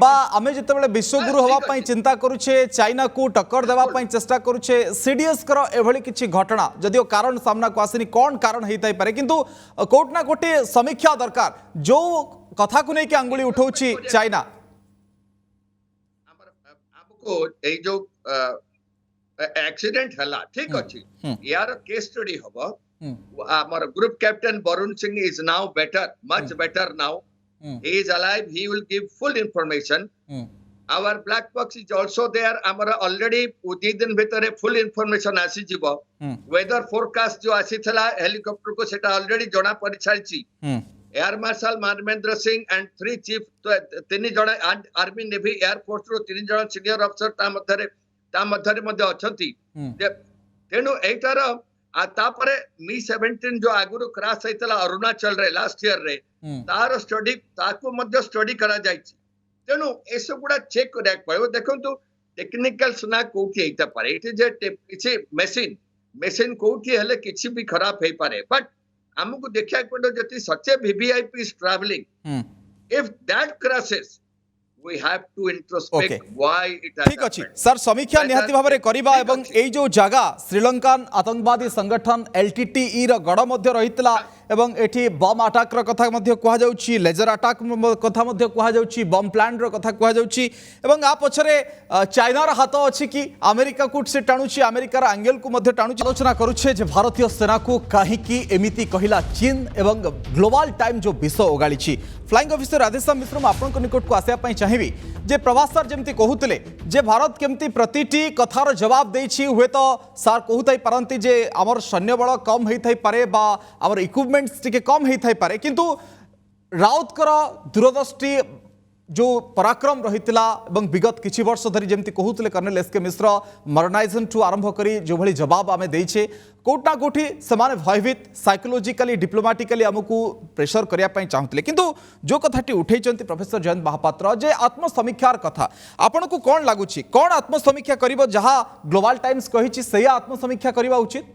ବା ଆମେ ଯେତେବେଳେ ବିଶ୍ୱଗୁରୁ ହେବା ପାଇଁ ଚିନ୍ତା କରୁଛେ ଚାଇନାକୁ ଟକ୍କର ଦେବା ପାଇଁ ଚେଷ୍ଟା କରୁଛେ ସିଡିଏସ୍ଙ୍କର ଏଭଳି କିଛି ଘଟଣା ଯଦିଓ କାରଣ ସାମ୍ନାକୁ ଆସିନି କ'ଣ କାରଣ ହେଇଥାଇପାରେ କିନ୍ତୁ କୋଉଠି ନା ଗୋଟିଏ ସମୀକ୍ଷା ଦରକାର ଯୋଉ କଥାକୁ ନେଇକି ଆଙ୍ଗୁଳି ଉଠାଉଛି ଚାଇନା ଆମକୁ ଏଇ ଯୋଉ एक्सीडेंट हला ठीक अछि यार केस स्टडी हबो our group captain Varun Singh is now better much better now he is alive he will give full information our black box is also there amara already उदी दिन भितरे full information आसी जिवो weather forecast जो आसी थला helicopter को सेटा ऑलरेडी जणा परि छालची air marshal Manvendra Singh and 3 chief तीन जण आर्मी नेवी एयर फोर्स रो 3 जण सीनियर अफसर ता मध्यरे मध्य अछंती तेनु एटार आ तापरे मी 17 जो आगुरु क्रैश हैतला अरुणाचल रे लास्ट ईयर रे तार स्टडी ताको मध्य स्टडी करा जायछि तेनु एसो गुडा चेक करा पड़ो देखंतु टेक्निकल सुना कोठी हैता पारे इट इज ए किछि मशीन कोठी हेले किछि भी खराब है पारे बट हमको देखिया पड़ो जति सच्चे VVIP is travelling if that crashes we have to introspect why it has ठीक अछि सर समीक्षा निहाती भाबरे करिबा एवं एई जो जगह श्रीलंकान आतंकवादी संगठन LTTE रो गड़ मध्य रहितला एवं एठी बम अटैक रो कथा मध्य कुहा जाउची लेजर अटैक कथा मध्य कुहा जाउची बम प्लांट रो कथा कुहा जाउची एवं आ पछरे चाइना रो हाथ अछि कि अमेरिका को से टाणुची अमेरिका रो एंगल को मध्य टाणुची आलोचना करूछे जे भारतीय सेना को काहे की एमिति कहिला चीन एवं ग्लोबल टाइम जो विषय ओगाळीची फ्लाइंग ऑफिसर राधेश्याम मिश्र आपन निकट को आसिया पई चाहिबी जे प्रभास सर जेमती कहूतले जे भारत केमती प्रतिटी कथार जवाब देछि हुए तो सर कहूताई पारंती जे हमर सैन्य बल कम हेइथाई पारे बा हमर इक्विपमेंट्स टिके कम हेइथाई पारे किंतु राउत कर दूरदृष्टि जो पराक्रम रहितला एवं विगत किछि वर्ष धरी जेमती कहूतले कर्नल एस के मिश्र मॉडर्नाइजेशन टू आरंभ करी जो भली जवाब आमे देइछे कोटना कोठी समान भयभीत साइकोलॉजिकली डिप्लोमेटिकली हमकु प्रेशर करिया पई चाहतले किंतु जो कथाटी उठैचंती प्रोफेसर जयंत महापात्र जे आत्मसमीक्षार कथा आपन को कोन लागुछि कोन आत्मसमीक्षा करिवो जहा ग्लोबल टाइम्स कहिछि सही आत्मसमीक्षा करिवा उचित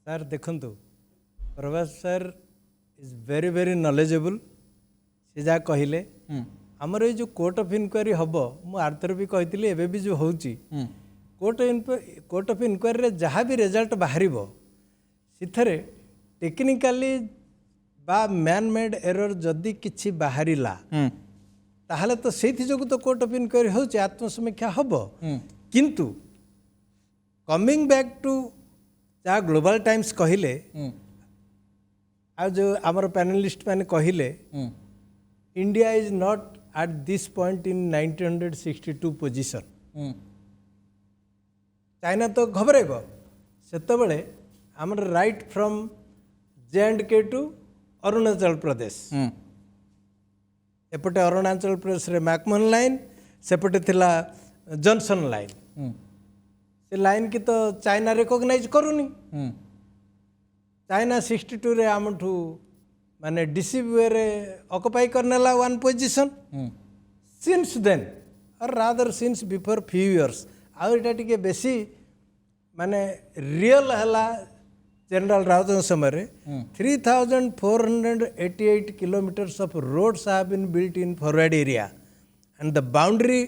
सर देखंतु Prabhas sir is very very knowledgeable से जा कहिले आमर ये जो कोर्ट ऑफ इनक्वारी हम मु आरथर भी कही एवं भी जो होची कोर्ट ऑफ इनक्वारी रे जहाँ भी रिजल्ट बाहर से टेक्निकाली बा मैन मेड एरर जदि किछि बाहरिला ताहले तो से तो कोर्ट ऑफ इनक्वारी हो आत्मसमीक्षा हम किंतु कमिंग बैक टू जहाँ ग्लोबल टाइम्स कहले आ जो आमर पैनलिस्ट मैंने कहले India is not at this point in 1962 position. China तो घबरेब ସେତେବେଳେ ଆମର right from J&K to Arunachal Pradesh ଏପଟେ ଅରୁଣାଚଳ ପ୍ରଦେଶରେ ମ୍ୟାକମୋହନ ଲାଇନ୍ ସେପଟେ ଥିଲା ଜନସନ୍ ଲାଇନ୍ ସେ ଲାଇନ୍ କି ତ ଚାଇନା ରେକଗ୍ନାଇଜ୍ କରୁନି ଚାଇନା 62 ଆମଠୁ ମାନେ ଡିସିଭ୍ ୱେରେ ଅକୁପାଇ କରିନେଲା ୱାନ୍ ପୋଜିସନ୍ ସିନ୍ସ ଦେନ୍ ଅର୍ ରାଦର ସିନ୍ସ ବିଫୋର୍ ଫ୍ୟୁ ଇୟର୍ସ ଆଉ ଏଇଟା ଟିକେ ବେଶୀ ମାନେ ରିଅଲ୍ ହେଲା ଜେନେରାଲ ରାଉତଙ୍କ ସମୟରେ 3,488 kilometers of roads have been built in forward area and the boundary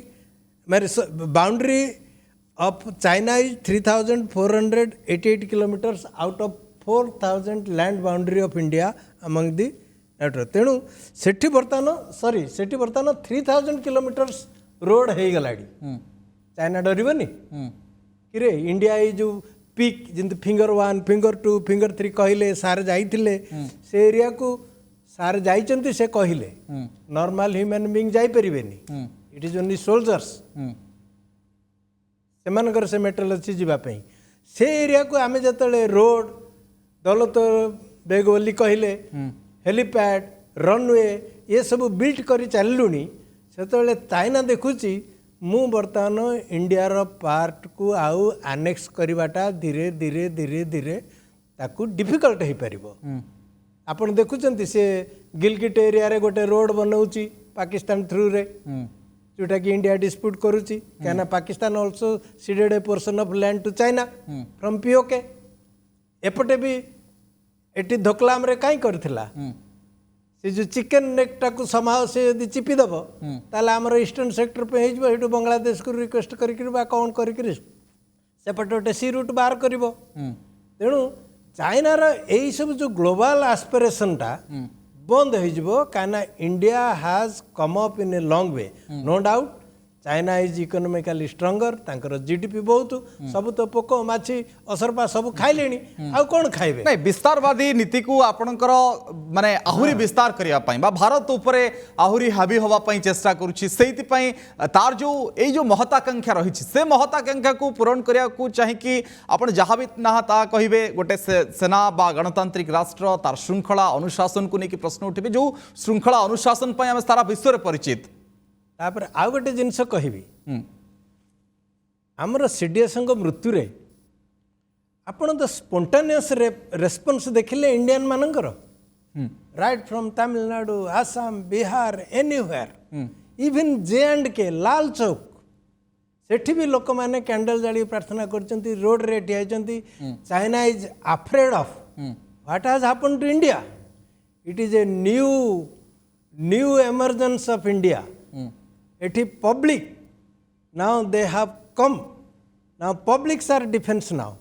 of China is 3,488 kilometers out of 4,000 land boundary of India among the network. ତେଣୁ ସେଠି ବର୍ତ୍ତମାନ 3,000 kilometers road ହେଇଗଲାଣି ଚାଇନା ଡରିବନି କିରେ ଇଣ୍ଡିଆ ଏଇ ଯେଉଁ ପିକ୍ ଯେମିତି ଫିଙ୍ଗର 1 ଫିଙ୍ଗର 2 ଫିଙ୍ଗର 3 କହିଲେ sir ଯାଇଥିଲେ ସେ ଏରିଆକୁ ସାର୍ ଯାଇଛନ୍ତି ସେ କହିଲେ ନର୍ମାଲ ହ୍ୟୁମାନ୍ ବିଙ୍ଗ ଯାଇପାରିବେନି ଇଟ୍ ଇଜ୍ ଓନ୍ଲି ସୋଲଜର୍ସ ସେମାନଙ୍କର ସେ ମେଟେରିଆଲ ଅଛି ଯିବା ପାଇଁ ସେ ଏରିଆକୁ ଆମେ ଯେତେବେଳେ ରୋଡ଼ ଦୌଲତ ବେଗ ବୋଲି କହିଲେ ହେଲିପ୍ୟାଡ୍ ରନୱେ ଏସବୁ ବିଲ୍ଟ କରି ଚାଲିଲୁଣି ସେତେବେଳେ ଚାଇନା ଦେଖୁଛି ମୁଁ ବର୍ତ୍ତମାନ ଇଣ୍ଡିଆର ପାର୍ଟକୁ ଆଉ ଆନେକ୍ସ କରିବାଟା ଧୀରେ ଧୀରେ ଧୀରେ ଧୀରେ ତାକୁ ଡିଫିକଲ୍ଟ ହେଇପାରିବ ଆପଣ ଦେଖୁଛନ୍ତି ସେ ଗିଲଗିଟ୍ ଏରିଆରେ ଗୋଟେ ରୋଡ଼ ବନାଉଛି ପାକିସ୍ତାନ ଥ୍ରୁରେ ଯେଉଁଟାକି ଇଣ୍ଡିଆ ଡିସ୍ପ୍ୟୁଟ୍ କରୁଛି କାହିଁକିନା Pakistan also ceded a portion of land to China from PoK ଏପଟେ ବି ଏଠି ଧୋକଲାମରେ କାହିଁ କରିଥିଲା ସେ ଯେଉଁ ଚିକେନ ନେକ୍ଟାକୁ ସମାହ ସେ ଯଦି ଚିପିଦେବ ତାହେଲେ ଆମର ଇଷ୍ଟର୍ଣ୍ଣ ସେକ୍ଟର ପାଇଁ ହେଇଯିବ ସେଇଠୁ ବାଂଲାଦେଶକୁ ରିକ୍ୱେଷ୍ଟ କରିକିରି ବା କ'ଣ କରିକିରି ସେପଟେ ଗୋଟେ ସି ରୁଟ୍ ବାହାର କରିବ ତେଣୁ ଚାଇନାର ଏଇସବୁ ଯେଉଁ ଗ୍ଲୋବାଲ ଆସ୍ପିରେସନଟା ବନ୍ଦ ହେଇଯିବ କାହିଁକିନା India has come up in a long way no doubt China is economically stronger ତାଙ୍କର ଜିଡିପି ବହୁତ ସବୁ ତ ପୋକ ମାଛି ଅସରପା ସବୁ ଖାଇଲେଣି ଆଉ କ'ଣ ଖାଇବେ ନାଇଁ ବିସ୍ତାରବାଦୀ ନୀତିକୁ ଆପଣଙ୍କର ମାନେ ଆହୁରି ବିସ୍ତାର କରିବା ପାଇଁ ବା ଭାରତ ଉପରେ ଆହୁରି ହାବି ହେବା ପାଇଁ ଚେଷ୍ଟା କରୁଛି ସେଇଥିପାଇଁ ତାର ଯେଉଁ ଏଇ ଯେଉଁ ମହତାକାଂକ୍ଷା ରହିଛି ସେ ମହତାକାଂକ୍ଷାକୁ ପୂରଣ କରିବାକୁ ଚାହିଁକି ଆପଣ ଯାହା ବି ନା ତାହା କହିବେ ଗୋଟେ ସେନା ବା ଗଣତାନ୍ତ୍ରିକ ରାଷ୍ଟ୍ର ତାର ଶୃଙ୍ଖଳା ଅନୁଶାସନକୁ ନେଇକି ପ୍ରଶ୍ନ ଉଠିବେ ଯେଉଁ ଶୃଙ୍ଖଳା ଅନୁଶାସନ ପାଇଁ ଆମେ ସାରା ବିଶ୍ୱରେ ପରିଚିତ ତାପରେ ଆଉ ଗୋଟେ ଜିନିଷ କହିବି ଆମର ସିଡିଏସ୍ଙ୍କ ମୃତ୍ୟୁରେ ଆପଣ ତ ସ୍ପଣ୍ଟାନିୟସ୍ ରେସ୍ପନ୍ସ ଦେଖିଲେ ଇଣ୍ଡିଆନ୍ ମାନଙ୍କର right from Tamil Nadu Assam Bihar anywhere even J&K Lal Chowk ସେଠି ବି ଲୋକମାନେ କ୍ୟାଣ୍ଡେଲ ଜାଳି ପ୍ରାର୍ଥନା କରିଛନ୍ତି ରୋଡ଼ରେ ଠିଆ ହେଇଛନ୍ତି China is afraid of what has happened to India it is a new emergence of India ଏଠି public now they have come now publics are defense now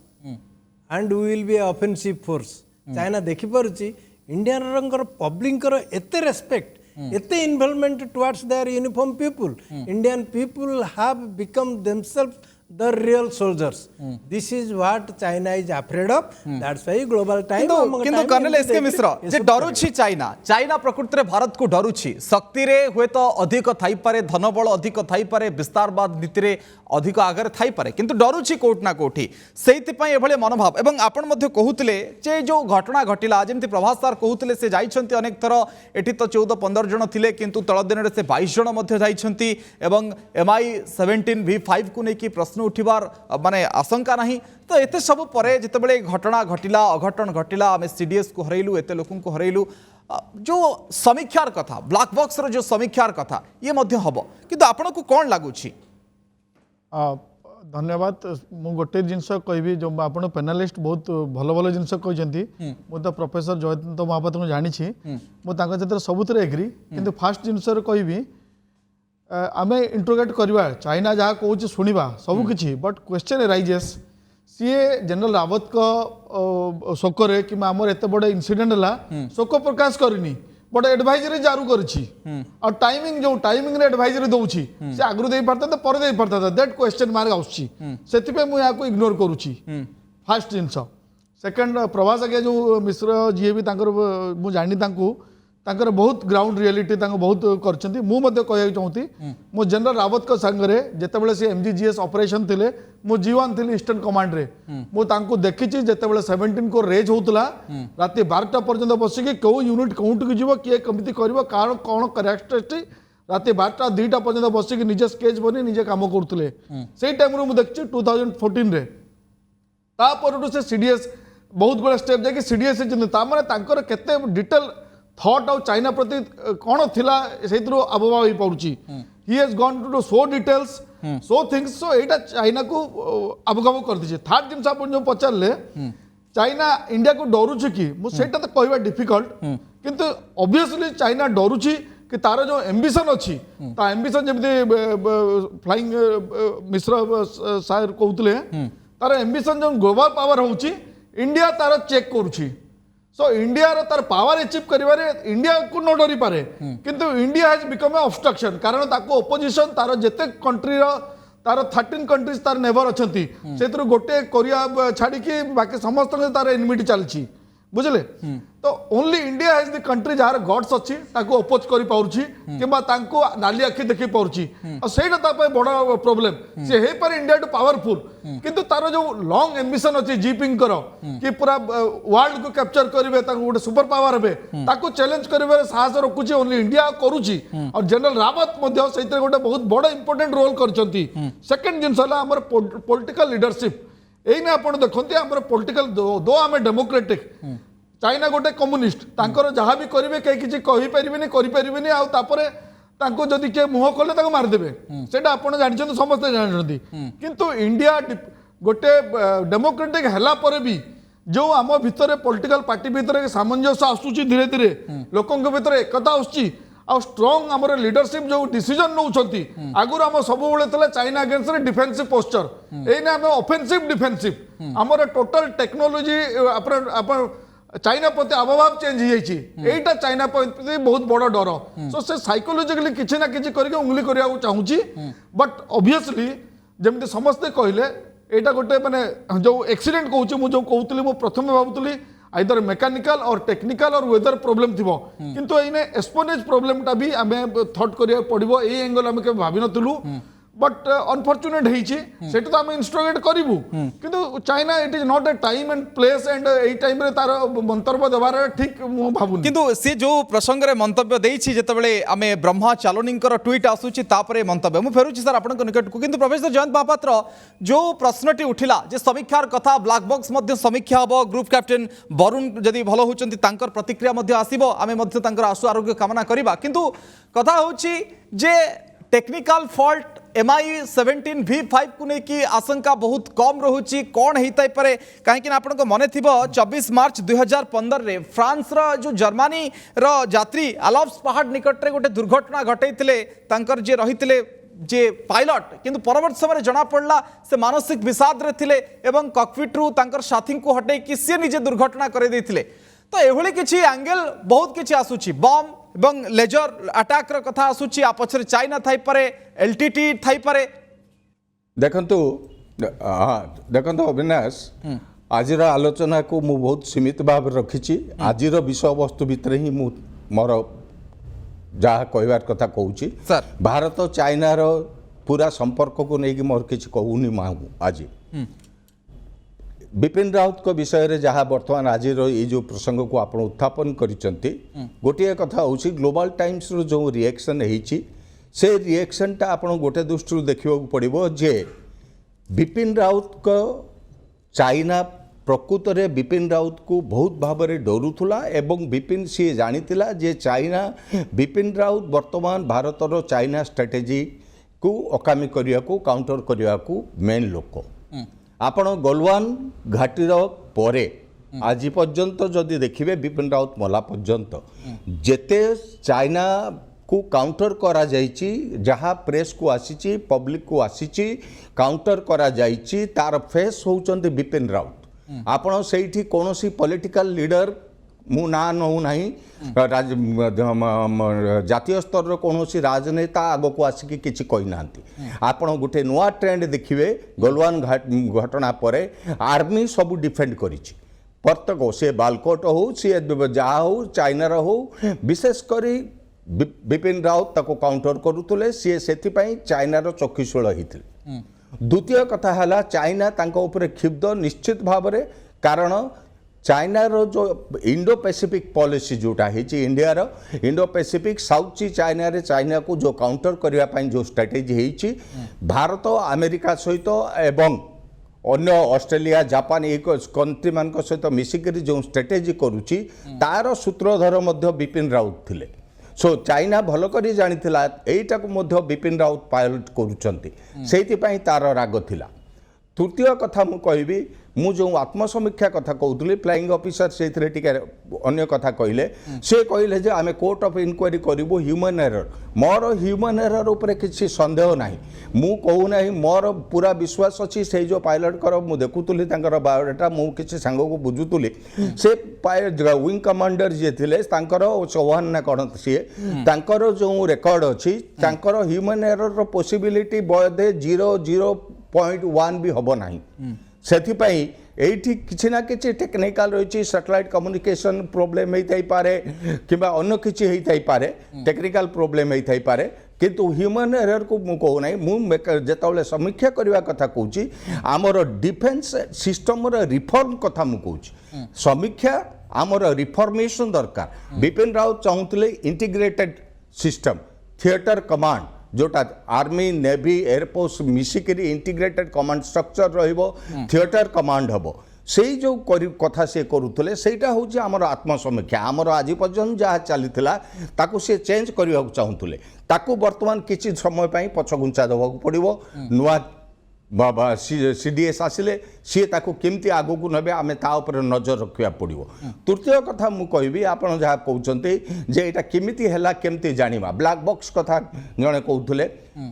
and we will be a offensive force China ଦେଖିପାରୁଛି ଇଣ୍ଡିଆନଙ୍କର ପବ୍ଲିକଙ୍କର ଏତେ respect ଏତେ involvement towards their uniform people Indian people have become themselves the real soldiers this is what China is afraid of that's why global time কিন্তু colonel SK मिश्र जे डरुछि China प्रकृति रे भारत को डरुछि शक्ति रे हुए तो अधिक थाई पारे धनबल अधिक थाई पारे विस्तारवाद नीति रे अधिक आगे थाई पारे किंतु डरुछि कोट ना कोठी सेति पय एभले मनोभाव एवं आपण मध्ये कहूतले जे जो घटना घटिला जेमति प्रभास सर कहूतले से जाइछंती अनेक थर एठी तो 14-15 जण थिले किंतु तळ दिन रे से 22 जण मध्ये जाइछंती एवं MI-17V5 को नेकी प्रश्न उठिबार माने आशंका नहीं तो एते सब परे जितेबले घटना घटिला अघटन घटिला आम सीडीएस को हरैलु एते लोकन को हरैलु जो समीक्षार कथा ब्लैक बॉक्स रो जो समीक्षार कथा ये मध्य हबो किंतु आपण को कोन लागुछि धन्यवाद मु गोटे जिनस कहबी जो आपण पैनलिस्ट बहुत भल भल जिनस कहजंती मु तो प्रोफेसर जयंत महापात्र को जानि छी मु तांका जतर सबुतरे एग्री किंतु फास्ट जिनस रे कहबी आमे इंट्रोगेट करवा चाइना जहाँ कौच शुणा सबकि बट क्वेश्चन राइजेस सी जनरल रावत को शोकरे कि आमर एत बड़ इनसीडेंट है शोक प्रकाश करनी बट एडभाइजरी जारू करी टाइमिंग जो टाइमिंग एडभाइजरी दौची से आगु दे पारता पर दे पारता दैट क्वेश्चन मार्क आसुची मुझे इग्नोर करुच्ची फास्ट जिनस सेकेंड प्रभास आज्ञा जो मिश्र जी भी मुझे जानी तांकर बहुत ग्राउंड रियलिटी बहुत करछंती मु मध्य कहया चाहूती मो जनरल रावत को संगरे जेतेबेले से एमजीजीएस ऑपरेशन थिले मो जीवन थिले ईस्टर्न कमांड रे मु तांको देखिछि जेतेबेले 17 को रेज होतला राति 12टा पर्यंत बसिके को यूनिट काउंट के जीव किए कमिति करबो कारण कोन कैरेक्टरिस्टिक राति 12टा 2टा पर्यंत बसिके निजे स्केच बनी निजे काम करथुले सेई टाइम रो मु देखछि 2014 रे ता परटू से सीडीएस बहुत बड़ा स्टेप जाके सीडीएस ता माने तांकर केते डिटेल थॉट और चाइना प्रति कौन थिला सेतिरो अभाव होई पड़ुची he has gone to so details so things so एटा चाइना को अवगम कर दिजे थर्ड जिंस आपण जो पचारले चाइना इंडिया को डरुची कि मु सेटा तो कहबा डिफिकल्ट किंतु ऑब्वियसली चाइना डरुची कि तार जो एम्बिशन अच्छी ता एम्बिशन जेमती फ्लाइंग मिश्र सायर कहउतले तार एम्बिशन जो ग्लोबल पावर होची इंडिया तार चेक करूची सो इंडिया रो तार पावर अचीव करिवारे इंडिया को न डरी पारे किंतु India has become a obstruction कारण ताको ओपोजिशन तार जेते कंट्री रो तार 13 कंट्रीज तार नेबर अछंती सेतरो गोटे कोरिया छाडी कि बाकी समस्त तार एनिमिटी चलची बुझले तो only India has the country जार गॉड्स अच्छी ताको अपोज करि पाउची किबा तांको नाली आखि देखि पाउची और सेटा ता पे बड़ा प्रॉब्लम से हे पर इंडिया टू पावरफुल किंतु तार जो लॉन्ग एम्बिशन अछि जीपिंग करो कि पूरा वर्ल्ड को कैप्चर करिवे ताको गोटे सुपर पावर हेबे ताको चैलेंज करिवे साहस रखुची ओनली इंडिया करूची और जनरल रावत मध्य सेते गोटे बहुत बड़ा इंपोर्टेंट रोल करचंती सेकंड जिंस हला हमर पॉलिटिकल लीडरशिप एइने आपण देखंती हमर पॉलिटिकल दो आमे डेमोक्रेटिक चाइना गोटे कम्युनिस्ट तांकर जहाँ भी करेंगे कहीं किसी कही पारे करें आ तांको जदि किए मुह कले ताको मारदेवे सेटा आपण जानछन समस्त जानछन किंतु इंडिया गोटे डेमोक्रेटिक हैला परे भी जो आम भितर पॉलिटिकल पार्टी भितर सामंजस्य आसुची धीरे धीरे लोकों भितर एकता आसुची आ स्ट्रॉन्ग आमर लीडरशिप जो डिसीजन नौछंती आगुर आम सब बेले चाइना अगेंस्ट रे डिफेंसिव पोस्चर एने आम ऑफेंसिव डिफेंसिव आमर टोटल टेक्नोलॉजी अपन चाइना प्रति अभाव चेंज होता चाइना प्रति बहुत बड़ डर सो से साइकोलॉजिकली किसी ना किसी करके उंगली करने को चाहूँगी बट ऑब्वियसली जमती समस्ते कहले एटा गोटे माने जो एक्सीडेंट कहूँ मुझे कहूली मुझे प्रथम भावुली आइदर मेकानिकल और टेक्निकल और वेदर प्रॉब्लम थी किंतु एने एक्सपोनेज प्रॉब्लम भी आम थॉट करिया पड़ो ये एंगल आम के भावी नथिलु बट अनफॉर्चुनेट होइछि सेटा तो आम इंस्ट्रोगेट करिवु किंतु China it is not a time and place and AE time रे तार मंतव्य देबार ठीक मु भाबुनी किंतु से जो प्रसंग रे मंतव्य देइछि जेतबेले आमे ब्रह्मा चालोनीकर ट्वीट आसुछि तापरे मंतव्य मु फेरुछि सर आपन निकट को किंतु प्रोफेसर जयंत महापात्र जो प्रश्नटी उठिला जे समीक्षार कथा ब्लैक बॉक्स मध्य समीक्षा हबो ग्रुप कैप्टेन वरुण जदि भलो होचंती तांकर प्रतिक्रिया मध्य आसीबो आमे मध्य तांकर आशु आरोग्य कामना करिबा किंतु कथा होछि जे टेक्निकल फॉल्ट MI-17 V5 को लेकिन आशंका बहुत कम रोची कौन होता है कहीं आपको मन थी 24 मार्च 2015 रे फ्रांस रो जो जर्मनी रो यात्री आल्प्स पहाड़ निकट रे गोटे दुर्घटना घटई जे रही जे पायलट किंतु परवर्त समय जना पड़ला से मानसिक विषाद रे थिले एवं कॉकपिट रु तांकर साथी को हटई कि सी निजे दुर्घटना करे देथिले तो एभली किछि एंगल बहुत किछि आसुछि बम एवं लेजर अटैक रो कथा आसुछि आ पछरे चाइना थाई पारे एलटीटी थाई पारे देखंतु अविनाश आजिर आलोचना को मु बहुत सीमित भाव रखिछि आजिर विषय वस्तु भितर ही मु मोर जहाँ कहबार कथा कहूँ भारत चाइना रो पूरा संपर्क को लेकिन मोर किसी कहूनी माहू आज बिपिन राउत को विषय रे जहाँ बर्तमान आज ये जो प्रसंग को आप उत्थापन करिसेंती गोटे कथा होची ग्लोबल टाइम्स रो जो रिएक्शन होईची से रिएक्शनटा आप गोटे दृष्टि देखा पड़ो जे बिपिन राउत को चाइना प्रकृत रे बिपिन राउत को बहुत भाव में डरुला एवं बिपिन सी जानीला जे चाइना बिपिन राउत वर्तमान भारत रो चाइना स्ट्रेटेजी को अकामी करने को काउंटर करने को मेन लोक आपण गलवान घाटीर परे आज पर्यंत जदि देखिए बिपिन राउत मला पर्यंत जेते चाइना को काउंटर करा जाइची जहाँ प्रेस को आसीची पब्लिक को आसीची काउंटर करा जाइची तार फेस होउचंती बिपिन राउत आपण सेठी कोनोसी पॉलिटिकल लीडर मु ना नौ नहीं जातीय स्तर कौन राजनेता आग को आसिक किसी कही ना आपण गोटे नुआ ट्रेंड देखिए गलवान घटना पर आर्मी सब डिफेंड करिछि प्रत्येक सी बालकोट हो सी जहाँ हो चाइनार हो विशेषकर बिपिन राउत ताको काउंटर करुले सी से चाइनार चक्षुशूल होते। द्वितीय कथा है चाइना तांको उपरे क्षुब्ध निश्चित भाव में कारण चाइनार जो इंडो पैसिफिक पॉलिसी जोटा है इंडियार इंडो पैसिफिक साउथ ची चाइना रे चाइना को जो काउंटर करने जो स्ट्रेटेजी है भारत अमेरिका सहित एवं अन्य ऑस्ट्रेलिया जापान एक कंट्री मान सहित मिसिकरी जो स्ट्रेटेजी करुच्ची तार सूत्रधर मध्य बिपिन राउत थिले। सो चाइना भल कर जानी एटा को मध्य बिपिन राउत पायलट करुचंती सेइथिपई तार राग थिला। तृतीय कथा मु कहबी मु जो आत्मसमीक्षा कथा कहूली फ्लाइंग ऑफिसर से अन्य कथा कहले से कहले जे आमे कोर्ट ऑफ इंक्वायरी करिवो ह्यूमन एरर मोर ह्यूमन एरर ऊपर किसी संदेह नाही मु कहू नाही मोर पूरा विश्वास अछि से जो पायलट कर मु देखुतुली तांकर बायोडाटा मु किसी सांग को बुझुतुली से विंग कमांडर जे थिले तांकर चौहान ना कोन सी तांकर जो रेकॉर्ड अछि तांकर ह्यूमन एरर रो पॉसिबिलिटी बोधे 0.1 भी हबो नाही सेथिपई एठी किछि ना किछि टेक्निकल रही सैटेलाइट कम्युनिकेशन प्रोब्लेम होई पारे किबा अन्य किछि होई पारे टेक्निकल प्रोब्लेम होई पारे किंतु ह्यूमन एरर को मु कहू नाही मु जेतबले समीक्षा करबा कथा कहूची हमर डिफेंस सिस्टम रो रिफॉर्म कथा मु कहूची समीक्षा हमर रिफॉर्मेशन दरकार। बिपिन राउत चाहूतले इंटीग्रेटेड सिस्टम थिएटर कमांड जोटा आर्मी नेवी एयरफोर्स मिसिकरी इंटीग्रेटेड कमांड स्ट्रक्चर रहिबो थिएटर कमांड हबो से जो कथा से करुले सेटा हूँ आमर आत्मसमीक्षा आमर आज पर्यंत जहाँ चली ताकू से चेंज करने चाहूले ताकू वर्तमान किसी समय पछघुंचा देवा पड़ो नुआ सीडीएस आसिले सी ताकू केमती आगू को नबे आमे ता ऊपर नजर रखा पड़ो। तृतीय कथा मु कहबी आपण जहाँ कहते जे एटा केमिति हैला केमती जानिबा ब्लैक बॉक्स कथा जणे कहउथले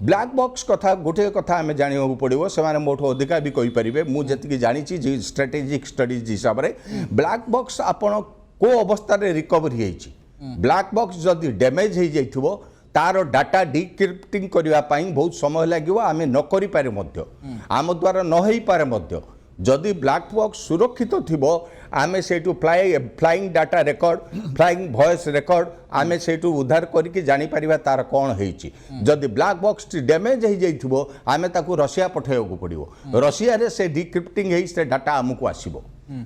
ब्लैक बॉक्स कथा गोटे कथा आमे जानिबा पड़ो से माने मोठो अधिका भी कहि परिबे मु जति जानिछि जे स्ट्रेटेजिक स्टडीज हिसाब रे ब्लैक बॉक्स आपण को अवस्था रे रिकवरी हेछि ब्लैक बॉक्स जदि डैमेज हो जाइथिबो तार डाटा डिक्रिप्टिंग करने बहुत समय लगे आम न करें आम द्वारा न हो पारे जदि ब्लैक बॉक्स सुरक्षित थी आम से flying data record flying voice record आम से उद्धार करके जापर तार कौन होती जदि ब्लैक बॉक्स डैमेज हो जाइए आम ताकू रशिया पठाइबा पड़ो रशिया रे से डिक्रिप्टिंग से डाटा आमको आसब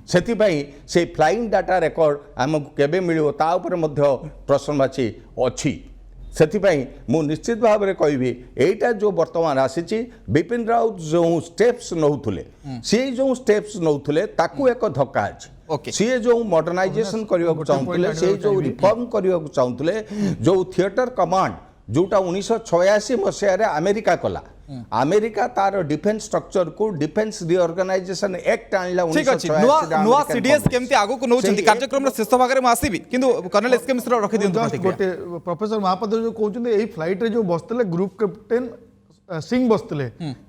सेथिपाई से फ्लाइंग डाटा रेकर्ड आमको केबे मिलिबो ता ऊपर मध्य प्रश्नवाची अच्छी सेथिपाई मु निश्चित भाव में कहबी एटा जो वर्तमान आसी बिपिन राउत जो स्टेप्स नौथुले सी जो स्टेप्स नौथुले ताकू एक धक्का अछि सी जो मॉडर्नाइजेशन करने को चाहूले से जो रिफॉर्म करने को चाहूले जो थिएटर कमांड जोटा 1986 मसीह अमेरिका कला अमेरिका तार डिफेंस स्ट्रक्चर को डिफेंस रिऑर्गेनाइजेशन एक्ट आनला ठीक अछि नुआ सीडीएस केमती आगो को नौचंती कार्यक्रम रे शेष भाग रे आसीबी किंतु कर्नल एसके मिश्र रखि दियंतु गोटे प्रोफेसर महापात्र जो कहउछन एई फ्लाइट रे जो बसतले ग्रुप कैप्टन सिंह बसतले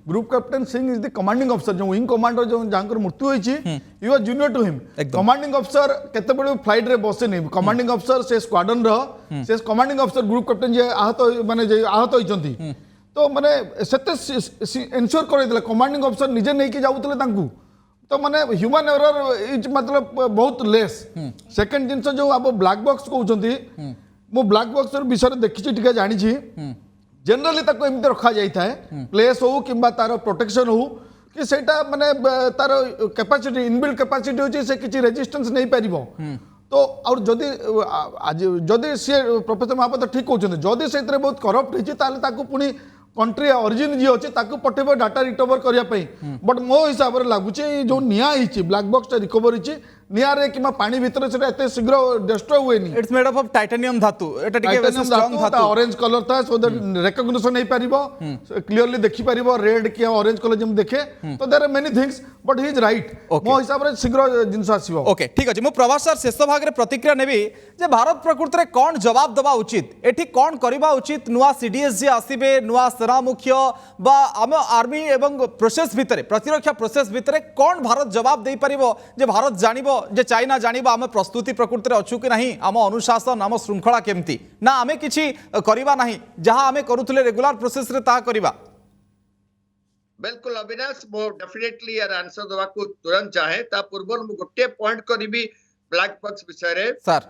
group captain Singh is the commanding officer जो विंग कमांडर जो जानकर मृत्यु होईची you are junior to him commanding officer केते बडे फ्लाइट रे बसे नै कमांडिंग ऑफिसर से स्क्वाड्रन रो से कमांडिंग ऑफिसर ग्रुप कैप्टन जे आहत माने जे आहत होईचंती तो माने सेते एनश्योर कर कमांडिंग ऑफिसर निजे नहीं जाऊले तो माने ह्यूमन एरर इज मतलब बहुत लेस सेकंड जिनस जो आप ब्लैक बॉक्स कहते मु ब्लैक बॉक्स विषय देखी जानी जनरली एमती रखा जाए प्लेस हो कि तार प्रोटेक्शन हो कि सेटा माने तार कैपेसिटी इनबिल्ट कैपेसिटी होची से किसी रेजिस्टेंस नहीं पारिबो तो और जदि आज जदि सी प्रोफेसर महापात्र ठीक कहते जदि से बहुत करप्ट होती ताकू पुणी कंट्री ओरिजिन जी अच्छे पठेब डाटा रिकवर करने बट मो हिसाब से लगुच जो निया ब्लैक बॉक्स रिकवर होती निआरे कि पानी भितर से एते शीघ्र डिस्ट्रॉय हुएनी it's made up of titanium धातु एटा टिके स्ट्रांग धातु ऑरेंज कलर था सो दैट रिकॉग्निशन नहीं पारिबो क्लियरली देखि पारिबो रेड कि ऑरेंज कलर जम देखे तो there are many things but he is right मो हिसाब रे शीघ्र जिंस आसीबो ओके ठीक अछि मु प्रवास सर शेष भाग रे प्रतिक्रिया नेबी जे भारत प्रकृति रे कोन जवाब दबा उचित एठी कोन करिबा उचित नुआ सीडीएस जे आसीबे नुआ सेना मुख्य बा हम आर्मी एवं प्रोसेस भितरे प्रतिरक्षा प्रोसेस भितरे कोन भारत जवाब दे पारिबो जे भारत जानिबो जे चाइना जानिबा आम प्रस्तुति प्रकृति रे अछु कि नहीं आम अनुशासन आम श्रृंखला केमती ना आमे किछि करिबा नहीं जहां आमे करूथले रेगुलर प्रोसेस रे ता करिबा बिल्कुल अविनाश मो डेफिनेटली यार आंसर दवा को तुरंत चाहे ता पूर्व मु गोटे पॉइंट करिबी ब्लैक बॉक्स विषय रे सर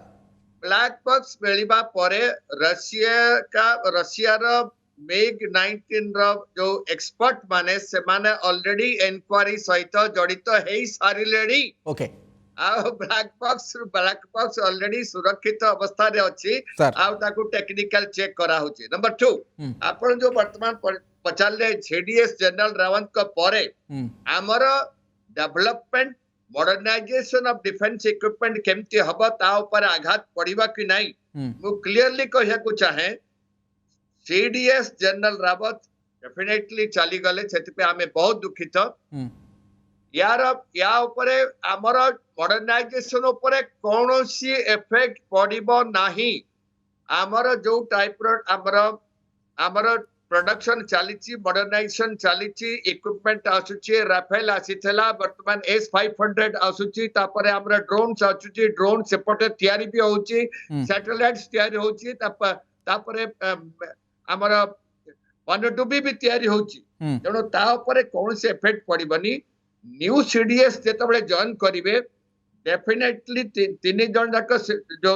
ब्लैक बॉक्स मिलिबा परे रशिया रो मेग 19 रो जो एक्सपर्ट माने से माने ऑलरेडी इंक्वायरी सहित जड़ित हेई सारिलेडी ओके आ ब्लैक बॉक्स ऑलरेडी सुरक्षित अवस्था रे अछि Sir. आ ताकू टेक्निकल चेक करा होछि नंबर 2 आपण जो वर्तमान पचाले जेडीएस जनरल रावत को परे हमर development modernisation of defence equipment केमती हबो ता ऊपर आघात पड़िबा कि नाही मु क्लियरली कहया को चाहे सीडीएस जनरल रावत डेफिनेटली चली गले सेति पे हमें बहुत दुखित या ऊपर हमर मॉडर्नाइजेशन ऊपर कोनोसी इफेक्ट पड़िबो नाही हमर जो टाइप रो हमर प्रोडक्शन चली मॉडर्नाइजेशन चली इक्विपमेंट आसुची राफेल आसीथला वर्तमान S500 आसुची तापरे हमरा ड्रोन्स आसुची ड्रोन सेपटे तयारी भी होची सैटेलाइट्स तयारी होची तापरे हमरा पनडुबी भी तयारी होची तेणु ता ऊपर कौन से इफेक्ट पड़िबनी न्यू सीडीएस जेतबळे जॉइन करिवे डेफिनेटली तीन जन जाक जो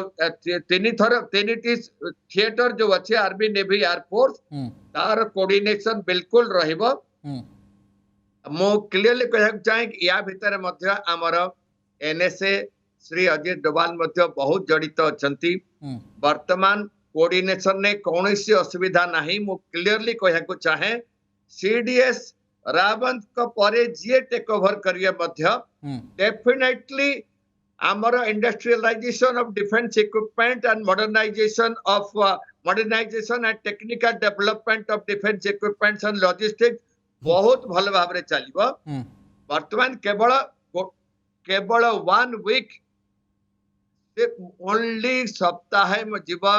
तीन थिएटर जो अच्छे आर्मी नेवी एयरफोर्स तार कोऑर्डिनेशन बिल्कुल रहिबो मो क्लियरली कहक चाहे कि या भितर मध्य हमर एनएसए श्री अजित डोभाल मध्य बहुत जड़ित अछंती वर्तमान कोऑर्डिनेशन ने कौनसी असुविधा नहीं मो क्लियरली कहक चाहे सीडीएस रावत को परे जे टेक ओवर करिए मध्य definitely our industrialization of defense equipment and modernization and technical development of defense equipment and logistics बहुत भल भाव रे चलिबो वर्तमान केवल 1 वीक ओनली सप्ताह में जीवा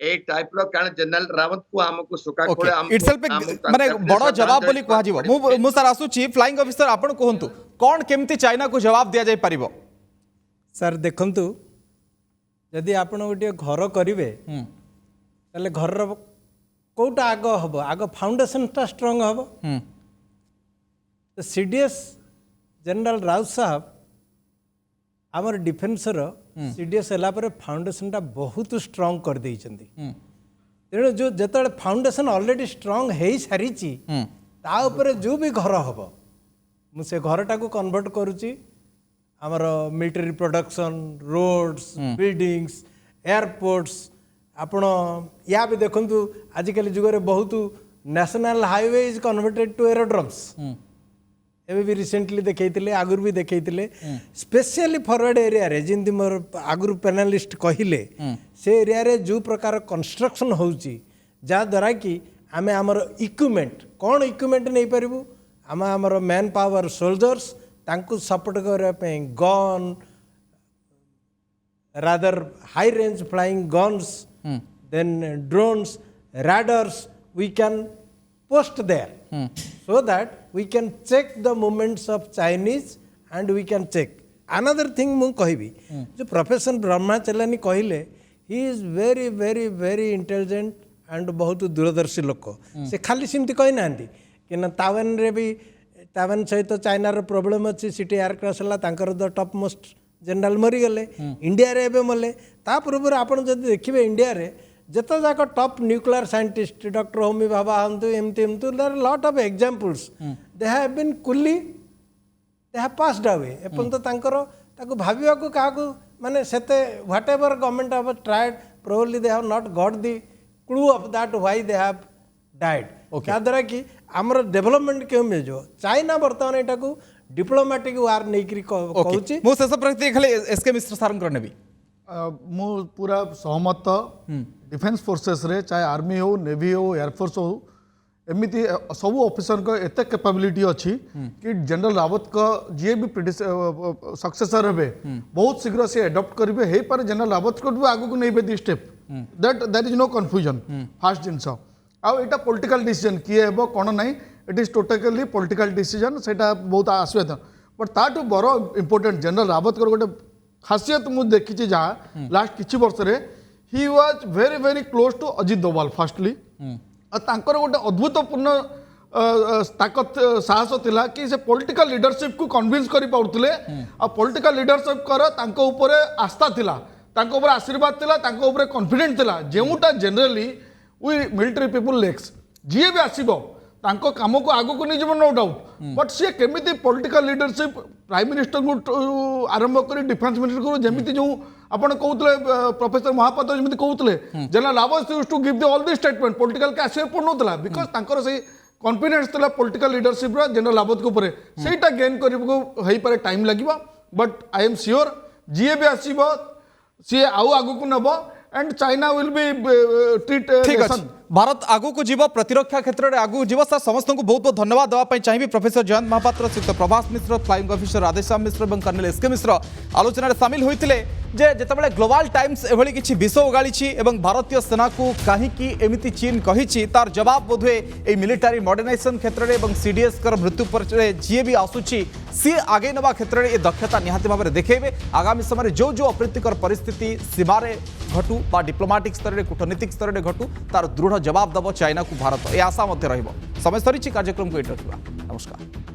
ए टाइप रो कारण जनरल रावत को हमको सुका कोले हम इटसेल्फ माने बड़ो जवाब बोली कहा जीवो मु सर आसु चीफ फ्लाइंग ऑफिसर आपण कहंतु कोन केमती चाइना को जवाब दिया जाय परिबो सर देखंतु यदि आपण गोटे घर करेंगे ताले घर कोटा आग हम आग फाउंडेशनटा स्ट्रंग हम तो सीडीएस जनरल राउत साहब आमर डिफेन्सर सीडीएस है फाउंडेशनटा बहुत स्ट्रंग कर देइछंती तेणु जो जिते फाउंडेशन ऑलरेडी स्ट्रंग हो सारी जो भी घर हम मुझे घरटा को कन्वर्ट करुच्ची आमर military production roads buildings airports आपण या भी देखंतु आजिकल जुगरे बहुत national highway is converted to aerodromes एबे भी रिसेंटली देखैतिले आगुर भी देखैतिले स्पेशली फॉरवर्ड एरिया रे जिंदी मोर आगुर पैनलिस्ट कहिले से एरिया रे जो प्रकार कंस्ट्रक्शन होउची जा द्वारा कि आमे हमर इक्विपमेंट कौन इक्विपमेंट नहीं पारिबु आमे हमर मैन पावर सोल्जर्स तांकु सपोर्ट करने पे gun rather high range flying guns then drones radars we can post there so that we can check the movements of Chinese and we can check another thing मु कहबी जो professor ब्रह्माचलानी कहले he is very very very intelligent and बहुत दूरदर्शी लोक से खाली सिमती कहि नांती कि ना तावन रे भी तावन सहित चाइना रो प्रॉब्लम अछि सिटी एयर क्रॉस हला तांकर द टॉप मोस्ट जनरल मरी गले इंडिया रे एबे मले ता पूर्व आपण जदि देखिबे इंडिया रे जत जाक top nuclear scientist doctor Homi Bhabha हंतु एमती एमती there lot of examples they have been coolly they have passed away एपन तो तांकर ताको भाबिया को का को माने सेते whatever government have tried probably they have not got the clue of that why they have died क्या द्वारा कि हमर डेवलपमेंट क्यों मिल जो चाइना वर्तमान एटा को डिप्लोमेटिक वार नेकरी कहूची मो शेष प्रति खाली एसके मिश्र सारंग करने भी मु पूरा सहमत डिफेन्स फोर्सेस रे चाहे आर्मी हो नेवी हो एयरफोर्स हो एमती सब ऑफिसर को एत कैपेबिलिटी अच्छी कि जनरल रावत का जी भी सक्सेसर हे बहुत शीघ्र से एडप्ट करेंगे हो पारे जनरल रावत को भी आगू नहीं the step that is no confusion fast जिनस आईटा पॉलिटिकल डिसीजन किए हे कौन ना it is totally political decision से बहुत आसवे बट ताठू बड़ इंपोर्टेंट जनरल रावत गोटे खासियत मुझे देखी जहाँ लास्ट किछि वर्ष रे he was very very close to Ajit Doval fastly और गोटे अद्भुतपूर्ण ताकत साहस थिला कि से पॉलिटिकल लीडरशिप को कन्विंस करि पाउतले आ पॉलिटिकल लीडरशिप कर तांको ऊपर आस्था थिला तांको ऊपर आशीर्वाद थिला तांको ऊपर कॉन्फिडेंट थिला जेउटा जनरली वी मिलिटरी पीपल लेक्स जी भी आसीबो तांको काम को आगो को नहीं जीवन नो डाउट बट सी केमिति पॉलिटिकल लीडरशिप प्राइम मिनिस्टर को आरंभ करी डिफेंस मिनिस्टर को जेमिति जो आपण कहउतले प्रोफेसर महापात्र जेमिति कहउतले general Rawat used to give the all the statement political के आसे पड़नोतला बिकॉज तांकर से कॉन्फिडेंस थिला पॉलिटिकल लीडरशिप रो जनरल रावत को ऊपर सेटा गेन करबो हेई पारे टाइम लागिबो बट आई एम श्योर जी भी आसीबो सी आउ आगो को नबो and China will be treat ठीक अच्छे भारत आगू को जीव प्रतिरक्षा क्षेत्र में आगू जीव सर समस्त को बहुत बहुत धन्यवाद देवाई चाहिए प्रोफेसर जयंत महापात्र श्रीयुक्त प्रभास मिश्र फ्लाइंग ऑफिसर राधेश्याम मिश्र और कर्नल एस के मिश्र आलोचन सामिल होते जितेबाला ग्लोबल टाइम्स एभली किसी विष उगाड़ी और भारतीय सेना को कहीं एमती चीन कही तार जवाब बोधे ये मिलिटारी मॉडर्नाइजेशन क्षेत्र में सीडीएस मृत्यु पर जी भी आसूची सी आगे नवा क्षेत्र में ये दक्षता निहाती भाव में देखेबे आगामी समय जो जो अप्रीतिकर परिस्थिति सीमार घटू बा डिप्लोमेटिक स्तर में कूटनीतिक स्तर में घटू तार दृढ़ जवाब दब चाइना को भारत ये आशा मध्य रहिबो। समय सरी कार्यक्रम को एट रखा नमस्कार।